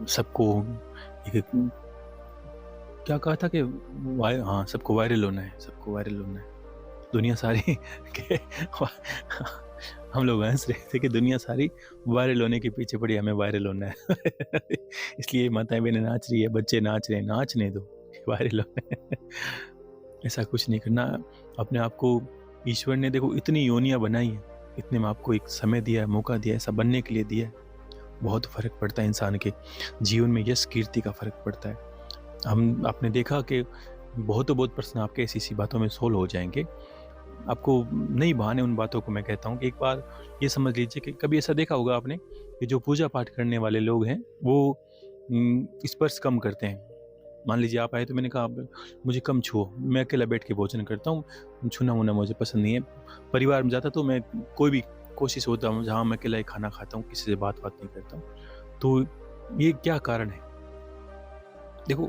सबको एक क्या कहा था कि हाँ सबको वायरल होना है, सबको वायरल होना है, दुनिया सारी के हम लोग हंस रहे थे कि दुनिया सारी वायरल होने के पीछे पड़ी, हमें वायरल होना है इसलिए माताएं बहनें नाच रही है, बच्चे नाच रहे हैं, नाचने दो, वायरल होना है ऐसा कुछ नहीं करना। अपने आप को ईश्वर ने देखो इतनी योनियां बनाई हैं, इतने में आपको एक समय दिया है, मौका दिया है, ऐसा बनने के लिए दिया है। बहुत फ़र्क पड़ता है इंसान के जीवन में, यश कीर्ति का फ़र्क पड़ता है। आपने देखा कि बहुत प्रश्न आपके ऐसी बातों में सोल्व हो जाएंगे। आपको नहीं बहाने उन बातों को मैं कहता हूँ कि एक बार ये समझ लीजिए कि कभी ऐसा देखा होगा आपने कि जो पूजा पाठ करने वाले लोग हैं वो स्पर्श कम करते हैं। मान लीजिए आप आए तो मैंने कहा आप मुझे कम छुओ, मैं अकेला बैठ के भोजन करता हूँ, छूना वूना मुझे पसंद नहीं है। परिवार में जाता तो मैं कोई भी कोशिश होता हूँ जहाँ मैं अकेला ही खाना खाता हूँ, किसी से बात नहीं करता हूँ। तो ये क्या कारण है? देखो,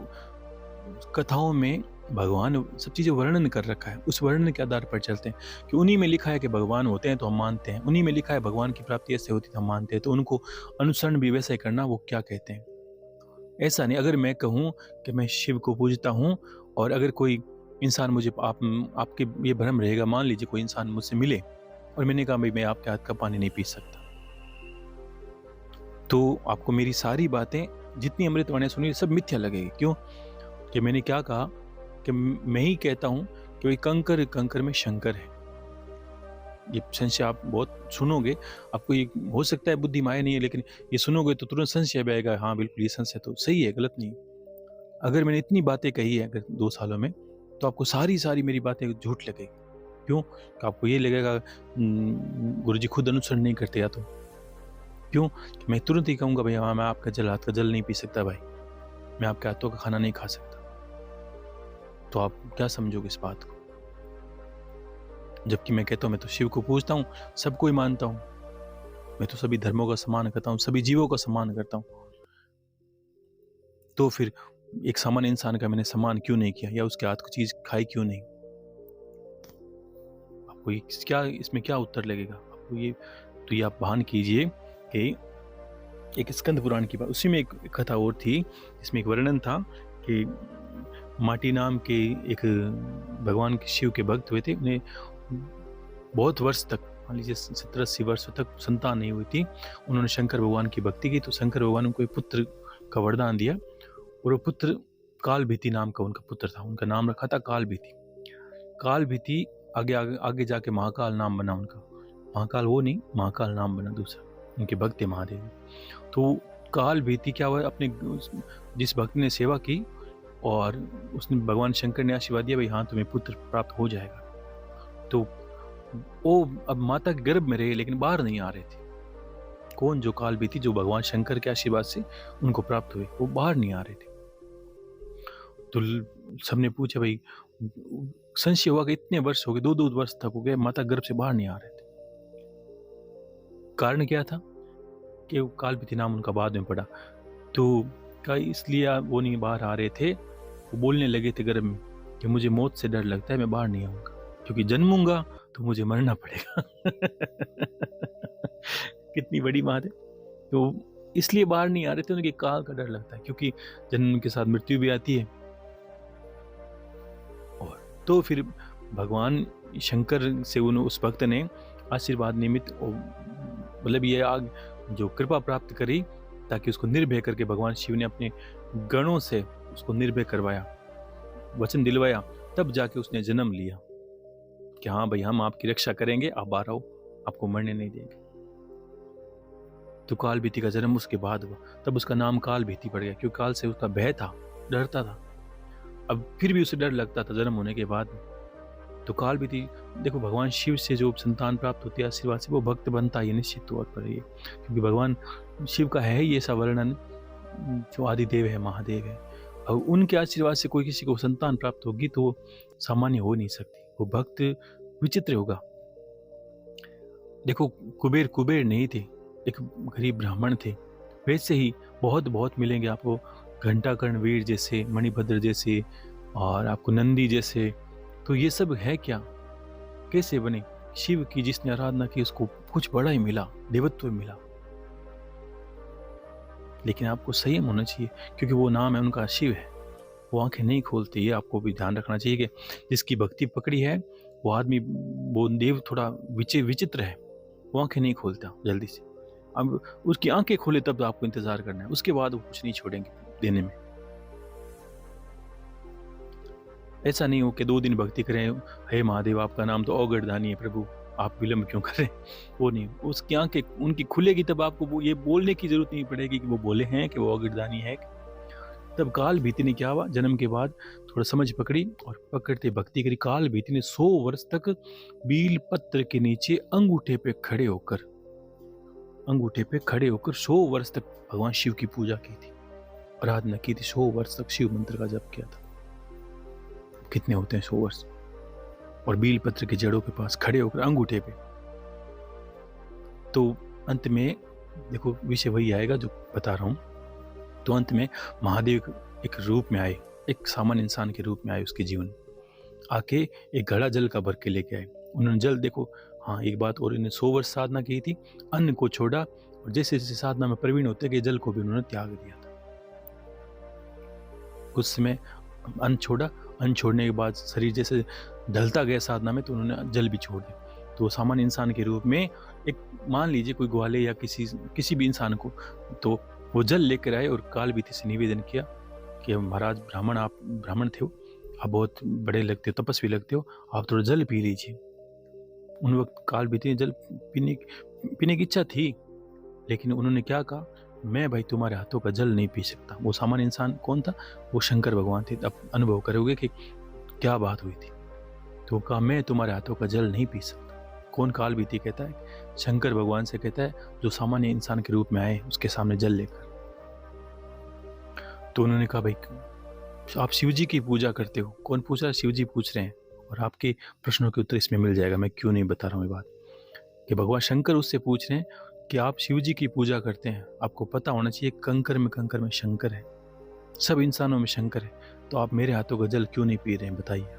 कथाओं में भगवान सब चीज़ें वर्णन कर रखा है, उस वर्णन के आधार पर चलते हैं कि उन्हीं में लिखा है कि भगवान होते हैं तो हम मानते हैं, उन्हीं में लिखा है भगवान की प्राप्ति ऐसे होती है तो हम मानते हैं, तो उनको अनुसरण भी वैसा ही करना। वो क्या कहते हैं, ऐसा नहीं। अगर मैं कहूँ कि मैं शिव को पूजता हूँ और अगर कोई इंसान मुझे आपके ये भ्रम रहेगा, मान लीजिए कोई इंसान मुझसे मिले और मैंने कहा भाई मैं आपके हाथ का पानी नहीं पी सकता, तो आपको मेरी सारी बातें जितनी अमृतवाणी सुनी सब मिथ्या लगेगी। क्यों? कि मैंने क्या कहा कि मैं ही कहता हूँ कि भाई कंकर कंकर में शंकर है। ये संशय आप बहुत सुनोगे, आपको ये हो सकता है बुद्धि माया नहीं है, लेकिन ये सुनोगे तो तुरंत संशय भी आएगा, हाँ बिल्कुल ये संशय तो सही है, गलत नहीं। अगर मैंने इतनी बातें कही है अगर 2 सालों में, तो आपको सारी मेरी बातें झूठ लगेगी। क्यों? कि आपको ये लगेगा गुरुजी खुद अनुसरण नहीं करते या तो। क्यों? कि मैं तुरंत ही कहूँगा भाई हाँ मैं आपका हाथ का जल नहीं पी सकता भाई, मैं आपके हाथों का खाना नहीं खा सकता। तो आप क्या समझोगे इस बात को? जबकि मैं कहता हूँ मैं तो शिव को पूजता हूँ, सबको ही मानता हूँ, मैं तो सभी धर्मों का सम्मान करता हूँ, सभी जीवों का सम्मान करता हूँ। तो फिर एक सामान्य इंसान का मैंने सम्मान क्यों नहीं किया या उसके हाथ की चीज खाई क्यों नहीं? आपको ये क्या इसमें क्या उत्तर लगेगा आपको? ये आप भान कीजिए कि एक स्कंद पुराण की बात, उसी में एक कथा और थी जिसमें एक वर्णन था कि माटी नाम के एक भगवान के शिव के भक्त हुए थे। उन्हें बहुत वर्ष तक, मान लीजिए 70-80 वर्षों तक संतान नहीं हुई थी। उन्होंने शंकर भगवान की भक्ति की तो शंकर भगवान ने उनको एक पुत्र का वरदान दिया और वो पुत्र कालभीति नाम का उनका पुत्र था। उनका नाम रखा था कालभीति। कालभीति आगे जाके महाकाल नाम बना उनका। महाकाल वो नहीं, महाकाल नाम बना दूसरा, उनके भक्त थे महादेव। तो कालभीति क्या हुआ, अपने जिस भक्त ने सेवा की और उसने भगवान शंकर ने आशीर्वाद दिया भाई हाँ तुम्हें पुत्र प्राप्त हो जाएगा, तो वो अब माता के गर्भ में रहे लेकिन बाहर नहीं आ रहे थे। कौन? जो कालभीति, जो भगवान शंकर के आशीर्वाद से उनको प्राप्त हुए, वो बाहर नहीं आ रहे थे। तो सबने पूछा भाई, संशय हुआ कि इतने वर्ष हो गए, 2-2 वर्ष तक हो गए, माता गर्भ से बाहर नहीं आ रहे थे। कारण क्या था कि वो कालभीति नाम उनका बाद में पड़ा। तो क्या इसलिए वो नहीं बाहर आ रहे थे? वो बोलने लगे थे गर्भ में कि मुझे मौत से डर लगता है, मैं बाहर नहीं आऊंगा, क्योंकि जन्मूंगा तो मुझे मरना पड़ेगा। कितनी बड़ी बात है। तो इसलिए बाहर नहीं आ रहे थे, उनके काल का डर लगता है, क्योंकि जन्म के साथ मृत्यु भी आती है। और तो फिर भगवान शंकर से उस भक्त ने आशीर्वाद निमित्त मतलब ये आग जो कृपा प्राप्त करी, ताकि उसको निर्भय करके भगवान शिव ने अपने गणों से उसको निर्भय करवाया, वचन दिलवाया, तब जाके उसने जन्म लिया कि हाँ भाई हम आपकी रक्षा करेंगे, आप बाहर आओ, आपको मरने नहीं देंगे। तो कालभीति का जन्म उसके बाद हुआ, तब उसका नाम कालभीति पड़ गया, क्योंकि काल से उसका भय था, डरता था। अब फिर भी उसे डर लगता था जन्म होने के बाद। तो कालभीति, देखो भगवान शिव से जो संतान प्राप्त होती है आशीर्वाद से, वो भक्त बनता है निश्चित तौर पर ये, क्योंकि भगवान शिव का है ही ऐसा वर्णन जो आदिदेव है, महादेव है। अब उनके आशीर्वाद से कोई किसी को संतान प्राप्त होगी तो सामान्य हो नहीं सकती, वो भक्त विचित्र होगा। देखो कुबेर नहीं थे, एक गरीब ब्राह्मण थे। वैसे ही बहुत मिलेंगे आपको, घंटाकर्ण वीर जैसे, मणिभद्र जैसे, और आपको नंदी जैसे। तो ये सब है क्या, कैसे बने? शिव की जिसने आराधना की उसको कुछ बड़ा ही मिला, देवत्व मिला। लेकिन आपको संयम होना चाहिए, क्योंकि वो नाम है उनका शिव है, वो आंखें नहीं खोलते। ये आपको भी ध्यान रखना चाहिए कि जिसकी भक्ति पकड़ी है वो आदमी, वो देव थोड़ा विचित्र है, वो आंखें नहीं खोलता जल्दी से। अब उसकी आंखें खोले तब आपको इंतजार करना है, उसके बाद वो कुछ नहीं छोड़ेंगे देने में। ऐसा नहीं हो कि 2 दिन भक्ति करें, हे महादेव आपका नाम तो औगड़दानी है प्रभु, आप विलम्ब क्यों कर रहे हैं? वो नहीं, उसकी आँखें उनकी खुलेगी तब आपको वो ये बोलने की ज़रूरत नहीं पड़ेगी कि वो बोले हैं कि वो औगड़दानी है। तब काल भीति ने क्या हुआ, जन्म के बाद थोड़ा समझ पकड़ी और पकड़ते भक्ति करी। काल भीति ने 100 वर्ष तक बील पत्र के नीचे अंगूठे पे खड़े होकर 100 वर्ष तक भगवान शिव की पूजा की थी, आराधना की थी। 100 वर्ष तक शिव मंत्र का जप किया था। कितने होते हैं 100 वर्ष? और बील पत्र के जड़ों के पास खड़े होकर अंगूठे पे। तो अंत में देखो विषय वही आएगा जो बता रहा हूँ। तो अंत में महादेव एक रूप में आए, एक सामान्य इंसान के रूप में आए उसके जीवन, आके एक घड़ा जल का भर के लेके आए। उन्होंने जल देखो, हाँ एक बात और, इन्हें 100 वर्ष साधना की थी, अन्न को छोड़ा और जैसे जैसे साधना में प्रवीण होते गए जल को भी उन्होंने त्याग दिया था। कुछ समय अन्न छोड़ा, अन्न छोड़ने के बाद शरीर जैसे ढलता गया साधना में तो उन्होंने जल भी छोड़ दिया। तो सामान्य इंसान के रूप में एक, मान लीजिए कोई ग्वाले या किसी भी इंसान को, तो वो जल लेकर आए और काल भीति से निवेदन किया कि महाराज ब्राह्मण, आप ब्राह्मण थे, आप बहुत बड़े लगते हो, तपस्वी लगते हो, आप थोड़ा जल पी लीजिए। उन वक्त काल भीति ने जल पीने की इच्छा थी, लेकिन उन्होंने क्या कहा, मैं भाई तुम्हारे हाथों का जल नहीं पी सकता। वो सामान्य इंसान कौन था? वो शंकर भगवान थे। अब अनुभव करोगे कि क्या बात हुई थी। तो कहा मैं तुम्हारे हाथों का जल नहीं पी सकता। कौन काल भीति कहता है? शंकर भगवान से कहता है, जो सामान्य इंसान के रूप में आए उसके सामने जल लेकर। तो उन्होंने कहा भाई आप शिव जी की पूजा करते हो। कौन पूछ रहा है? शिव जी पूछ रहे हैं, और आपके प्रश्नों के उत्तर इसमें मिल जाएगा। मैं क्यों नहीं बता रहा हूँ ये बात, कि भगवान शंकर उससे पूछ रहे हैं कि आप शिव जी की पूजा करते हैं, आपको पता होना चाहिए कंकर में शंकर है, सब इंसानों में शंकर है, तो आप मेरे हाथों का जल क्यों नहीं पी रहे हैं, बताइए।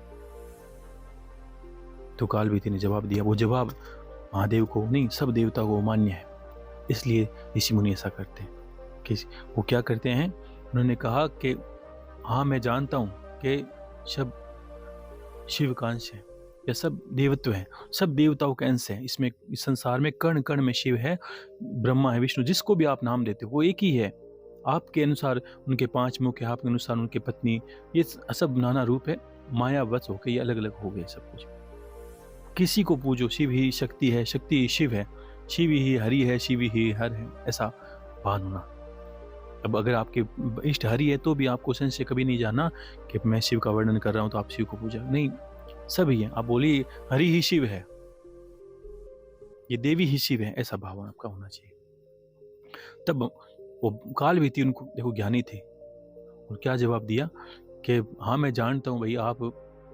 तो काल भीति ने जवाब दिया। वो जवाब महादेव को नहीं, सब देवताओं को मान्य है, इसलिए ऋषि मुनि ऐसा करते हैं। कि वो क्या करते हैं, उन्होंने कहा कि हाँ मैं जानता हूँ कि सब शिव का अंश है, या सब देवत्व है, सब देवताओं का अंश है। इसमें इस संसार में कण कण में शिव है, ब्रह्मा है, विष्णु, जिसको भी आप नाम देते हो वो एक ही है। आपके अनुसार उनके 5 मुख है, आपके अनुसार उनकी पत्नी, ये सब नाना रूप है, मायावश होकर ये अलग अलग हो गए सब कुछ। किसी को पूजो, शिव ही शक्ति है, शक्ति ही शिव है, शिव ही हरि है, शिव ही हर है, ऐसा भान होना। अब अगर आपके इष्ट हरि है तो भी आपको संशय कभी नहीं जाना कि मैं शिव का वर्णन कर रहा हूं तो आप शिव को पूजा नहीं, सभी है। आप बोलिए हरि ही शिव है, ये देवी ही शिव है, ऐसा भाव आपका होना चाहिए। तब वो काल भीति उनको देखो ज्ञानी थे, और क्या जवाब दिया कि हाँ मैं जानता हूँ भाई आप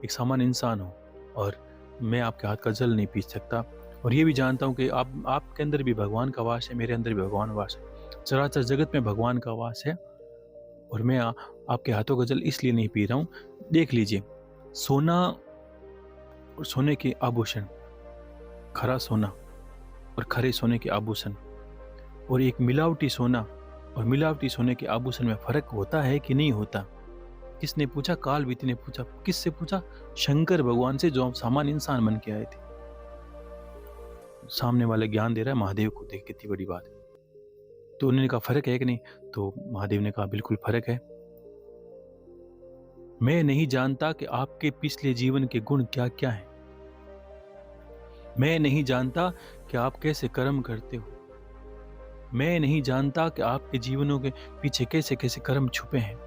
एक सामान्य इंसान हो, और मैं आपके हाथ का जल नहीं पी सकता, और ये भी जानता हूँ कि आपके अंदर भी भगवान का वास है, मेरे अंदर भी भगवान वास है, चराचर जगत में भगवान का वास है, और मैं आपके हाथों का जल इसलिए नहीं पी रहा हूँ। देख लीजिए, सोना और सोने के आभूषण, खरा सोना और खरे सोने के आभूषण, और एक मिलावटी सोना और मिलावटी सोने के आभूषण में फर्क होता है कि नहीं होता? किसने पूछा? काल भीति ने पूछा। किससे पूछा? शंकर भगवान से, जो सामान्य इंसान बन के आए थे। सामने वाला ज्ञान दे रहा है महादेव को, देख कितनी बड़ी बात है। तो उन्होंने कहा फर्क है कि नहीं? तो महादेव ने कहा बिल्कुल फर्क है। मैं नहीं जानता कि आपके पिछले जीवन के गुण क्या क्या हैं। मैं नहीं जानता कि आप कैसे कर्म करते हो। मैं नहीं जानता कि आपके जीवनों के पीछे कैसे कैसे कर्म छुपे हैं।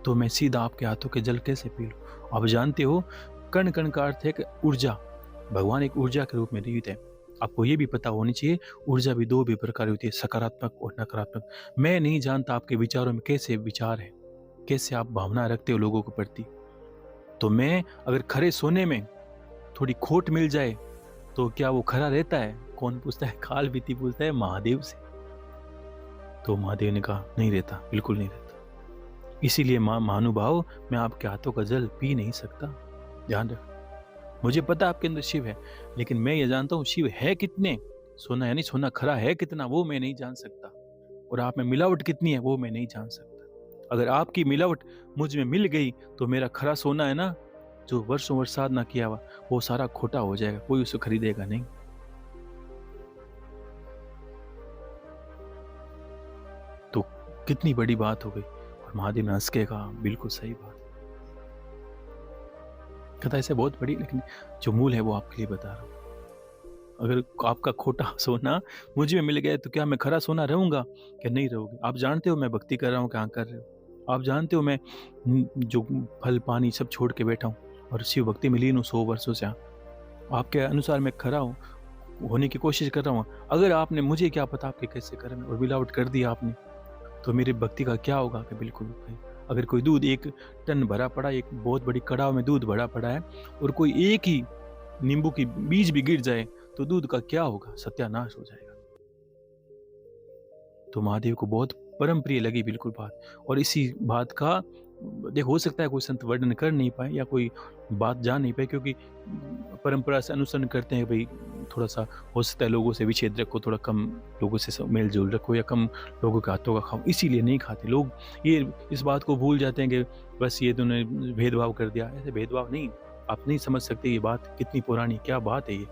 तो मैं सीधा आपके हाथों के जल कैसे पी लूं? आप जानते हो कण कण का अर्थ है कि ऊर्जा, भगवान एक ऊर्जा के रूप में जीवित है। आपको ये भी पता होनी चाहिए ऊर्जा भी 2 भी प्रकार होती है, सकारात्मक और नकारात्मक। मैं नहीं जानता आपके विचारों में कैसे विचार है, कैसे आप भावना रखते हो लोगों के प्रति। तो मैं अगर खरे सोने में थोड़ी खोट मिल जाए तो क्या वो खरा रहता है? कौन पूछता है? काल भीति पूछता है महादेव से। तो महादेव ने कहा नहीं रहता, बिल्कुल नहीं रहता। इसीलिए महानुभाव, मैं आपके हाथों का जल पी नहीं सकता। ध्यान रख, मुझे पता आपके अंदर शिव है, लेकिन मैं ये जानता हूँ शिव है कितने, सोना यानी सोना खरा है कितना, वो मैं नहीं जान सकता। और आप में मिलावट कितनी है वो मैं नहीं जान सकता। अगर आपकी मिलावट मुझ में मिल गई तो मेरा खरा सोना है ना, जो वर्षों वर्ष साधना किया हुआ, वो सारा खोटा हो जाएगा, कोई उसे खरीदेगा नहीं। तो कितनी बड़ी बात हो गई। और महादेव ने हंस के कहा बिल्कुल सही बात। कथा ऐसे बहुत बड़ी, लेकिन जो मूल है वो आपके लिए बता रहा हूँ। अगर आपका खोटा सोना मुझ में मिल गया तो क्या मैं खरा सोना रहूँगा? क्या नहीं रहोगे? आप जानते हो मैं भक्ति कर रहा हूँ कि हाँ कर रहे हो। आप जानते हो मैं जो फल पानी सब छोड़ के बैठा हूँ और शिव भक्ति में लीन हूँ 100 वर्षों से। आपके अनुसार मैं खरा हूँ, होने की कोशिश कर रहा हूँ। अगर आपने, मुझे क्या पता आपके कैसे कर्म है और मिलावट कर दी आपने, तो मेरी भक्ति का क्या होगा? कि बिल्कुल भाई, अगर कोई दूध 1 टन भरा पड़ा, एक बहुत बड़ी कड़ाह में दूध भरा पड़ा है और कोई एक ही नींबू की बीज भी गिर जाए, तो दूध का क्या होगा? सत्यानाश हो जाएगा। तो महादेव को बहुत परम प्रिय लगी बिल्कुल बात, और इसी बात का देखो, हो सकता है कोई संत वर्णन कर नहीं पाए या कोई बात जान नहीं पाए, क्योंकि परंपरा से अनुसरण करते हैं भाई, थोड़ा सा हो सकता है लोगों से विच्छेद रखो, थोड़ा कम लोगों से मेल जोल रखो या कम लोगों के हाथों का खाओ, इसीलिए नहीं खाते लोग। ये इस बात को भूल जाते हैं कि बस ये तूने भेदभाव कर दिया। ऐसे भेदभाव नहीं, आप नहीं समझ सकते ये बात कितनी पुरानी क्या बात है ये।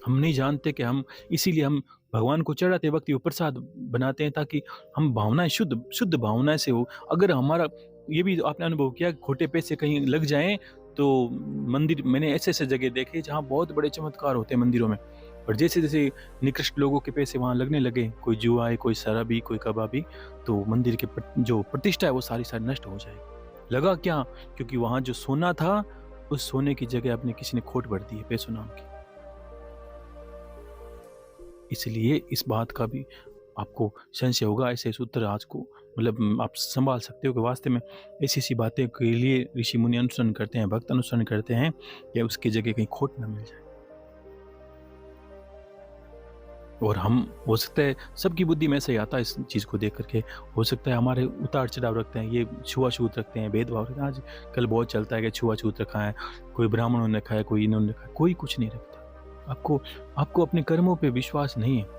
हम नहीं जानते कि हम, इसीलिए हम भगवान को चढ़ाते वक्त ये प्रसाद बनाते हैं, ताकि हम भावनाएं शुद्ध शुद्ध भावनाएं से हो। अगर हमारा, ये भी आपने अनुभव किया, खोटे पैसे कहीं लग जाएं तो मंदिर, मैंने ऐसे ऐसे जगह देखे जहाँ बहुत बड़े चमत्कार होते हैं मंदिरों में, और जैसे जैसे निकृष्ट लोगों के पैसे वहाँ लगने लगे, कोई जुआ है, कोई शराबी, कोई कबाबी, तो मंदिर के जो प्रतिष्ठा है वो सारी सारी नष्ट हो जाएगी। लगा क्या? क्योंकि वहाँ जो सोना था, उस सोने की जगह अपने किसी ने खोट भर दी है पैसों नाम की। इसलिए इस बात का भी आपको संशय होगा, ऐसे सूत्र आज को मतलब आप संभाल सकते हो कि वास्तव में ऐसी ऐसी बातें के लिए ऋषि मुनि अनुसरण करते हैं, भक्त अनुसरण करते हैं, कि उसकी जगह कहीं खोट न मिल जाए। और हम, हो सकता है सबकी बुद्धि में से ही आता है इस चीज़ को देख करके, हो सकता है हमारे उतार चढ़ाव रखते हैं, ये छुआछूत रखते हैं, भेदभाव रखते हैं। आज कल बहुत चलता है कि छुआछूत रखा है, कोई ब्राह्मणों ने रखा है, कोई इन्होंने रखा है, कोई कुछ नहीं रखता। आपको अपने कर्मों पे विश्वास नहीं है।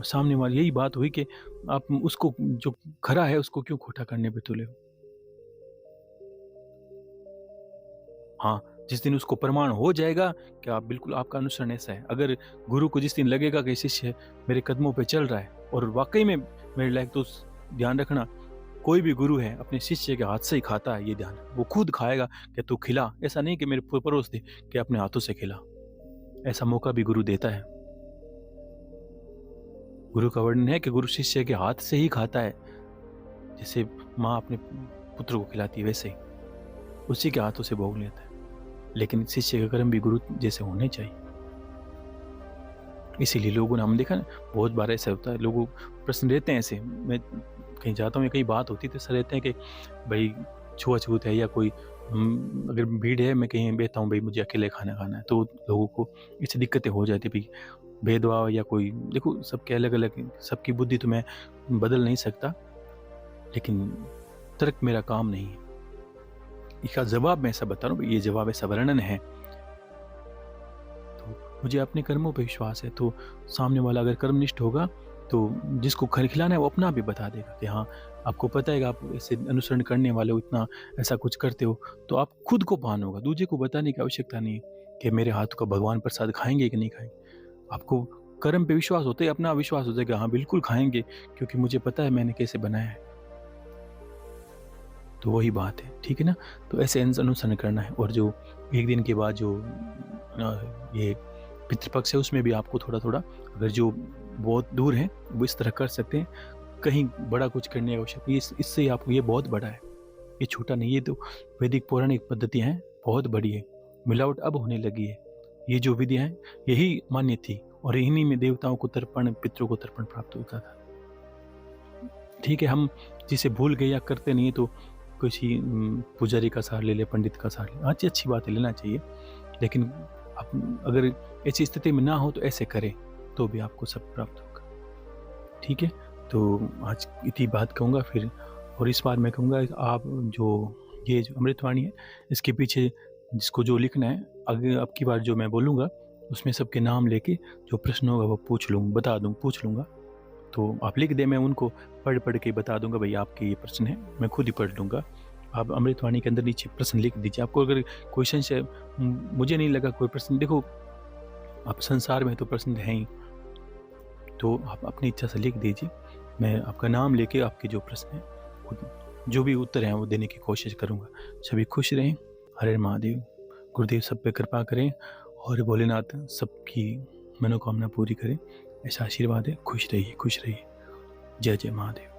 सामने वाली, यही बात हुई कि आप उसको, जो खरा है उसको क्यों खोटा करने पे तुले हो। हाँ, जिस दिन उसको प्रमाण हो जाएगा कि आप बिल्कुल, आपका अनुसरण ऐसा है, अगर गुरु को जिस दिन लगेगा कि शिष्य मेरे कदमों पे चल रहा है और वाकई में मेरे लायक, तो ध्यान रखना, कोई भी गुरु है अपने शिष्य के हाथ से ही खाता है, ये ध्यान। वो खुद खाएगा कि तू खिला, ऐसा नहीं कि मेरे परोस दे, कि अपने हाथों से खिला। ऐसा मौका भी गुरु देता है। गुरु का वर्णन है कि गुरु शिष्य के हाथ से ही खाता है, जैसे माँ अपने पुत्र को खिलाती है, वैसे ही उसी के हाथों से भोग लेता है। लेकिन शिष्य के कर्म भी गुरु जैसे होने चाहिए। इसीलिए लोगों ने, हम देखा ना, बहुत बार ऐसा होता है, लोगों प्रश्न रहते हैं ऐसे, मैं कहीं जाता हूँ या कहीं बात होती तो ऐसा रहते हैं कि भाई छुआछूत है, या कोई अगर भीड़ है, मैं कहीं बैठा हूँ, भाई मुझे अकेले खाना खाना है, तो लोगों को इससे दिक्कतें हो जाती भाई, भेदभाव या कोई, देखो सबके अलग अलग, सबकी बुद्धि तो मैं बदल नहीं सकता, लेकिन तर्क मेरा काम नहीं है। इसका जवाब मैं ऐसा बता रहा हूँ, ये जवाब ऐसा वर्णन है। तो मुझे अपने कर्मों पे विश्वास है, तो सामने वाला अगर कर्मनिष्ठ होगा तो जिसको खिलाना है वो अपना भी बता देगा कि हाँ, आपको पता है कि आप ऐसे अनुसरण करने वाले हो, इतना ऐसा कुछ करते हो, तो आप खुद को भान होगा, दूसरे को बताने की आवश्यकता नहीं है कि मेरे हाथ का भगवान प्रसाद खाएंगे कि नहीं खाएंगे। आपको कर्म पे विश्वास होता है, अपना विश्वास हो जाएगा, हाँ बिल्कुल खाएंगे, क्योंकि मुझे पता है मैंने कैसे बनाया है। तो वही बात है, ठीक है ना। तो ऐसे अनुसरण करना है। और जो एक दिन के बाद जो ये पितृपक्ष है, उसमें भी आपको थोड़ा थोड़ा, अगर जो बहुत दूर है वो इस तरह कर सकते हैं, कहीं बड़ा कुछ करने की आवश्यकता, इससे आपको, ये बहुत बड़ा है, ये छोटा नहीं। ये तो वैदिक पौराणिक पद्धतियाँ हैं, बहुत बड़ी है, मिलावट अब होने लगी है। ये जो विधियाँ हैं यही मान्य थी, और इन्हीं में देवताओं को तर्पण, पितरों को तर्पण प्राप्त होता था। ठीक है, हम जिसे भूल गए या करते नहीं, तो किसी पुजारी का सहारा ले ले, पंडित का सहारा ले, अच्छी बात है, लेना चाहिए। लेकिन आप अगर ऐसी स्थिति में ना हो तो ऐसे करें, तो भी आपको सब प्राप्त होगा। ठीक है, तो आज इतनी बात कहूँगा फिर। और इस बार मैं कहूँगा, आप ये जो अमृतवाणी है, इसके पीछे जिसको जो लिखना है, अगर अब की बार जो मैं बोलूँगा उसमें सबके नाम लेके जो प्रश्न होगा वो पूछ लूँगा। तो आप लिख दें, मैं उनको पढ़ के बता दूंगा, भाई आपके ये प्रश्न है, मैं खुद ही पढ़ लूँगा। आप अमृतवाणी के अंदर नीचे प्रश्न लिख दीजिए। आपको अगर कोई संशय, मुझे नहीं लगा कोई प्रश्न, देखो आप संसार में तो प्रश्न हैं ही, तो आप अपनी इच्छा से लिख दीजिए। मैं आपका नाम लेके आपके जो प्रश्न है खुद जो भी उत्तर हैं वो देने की कोशिश करूँगा। सभी खुश रहें। हरे महादेव। गुरुदेव सब पे कृपा करें और भोलेनाथ सबकी मनोकामना पूरी करें। ऐसा आशीर्वाद है। खुश रहिए, खुश रहिए। जय जय महादेव।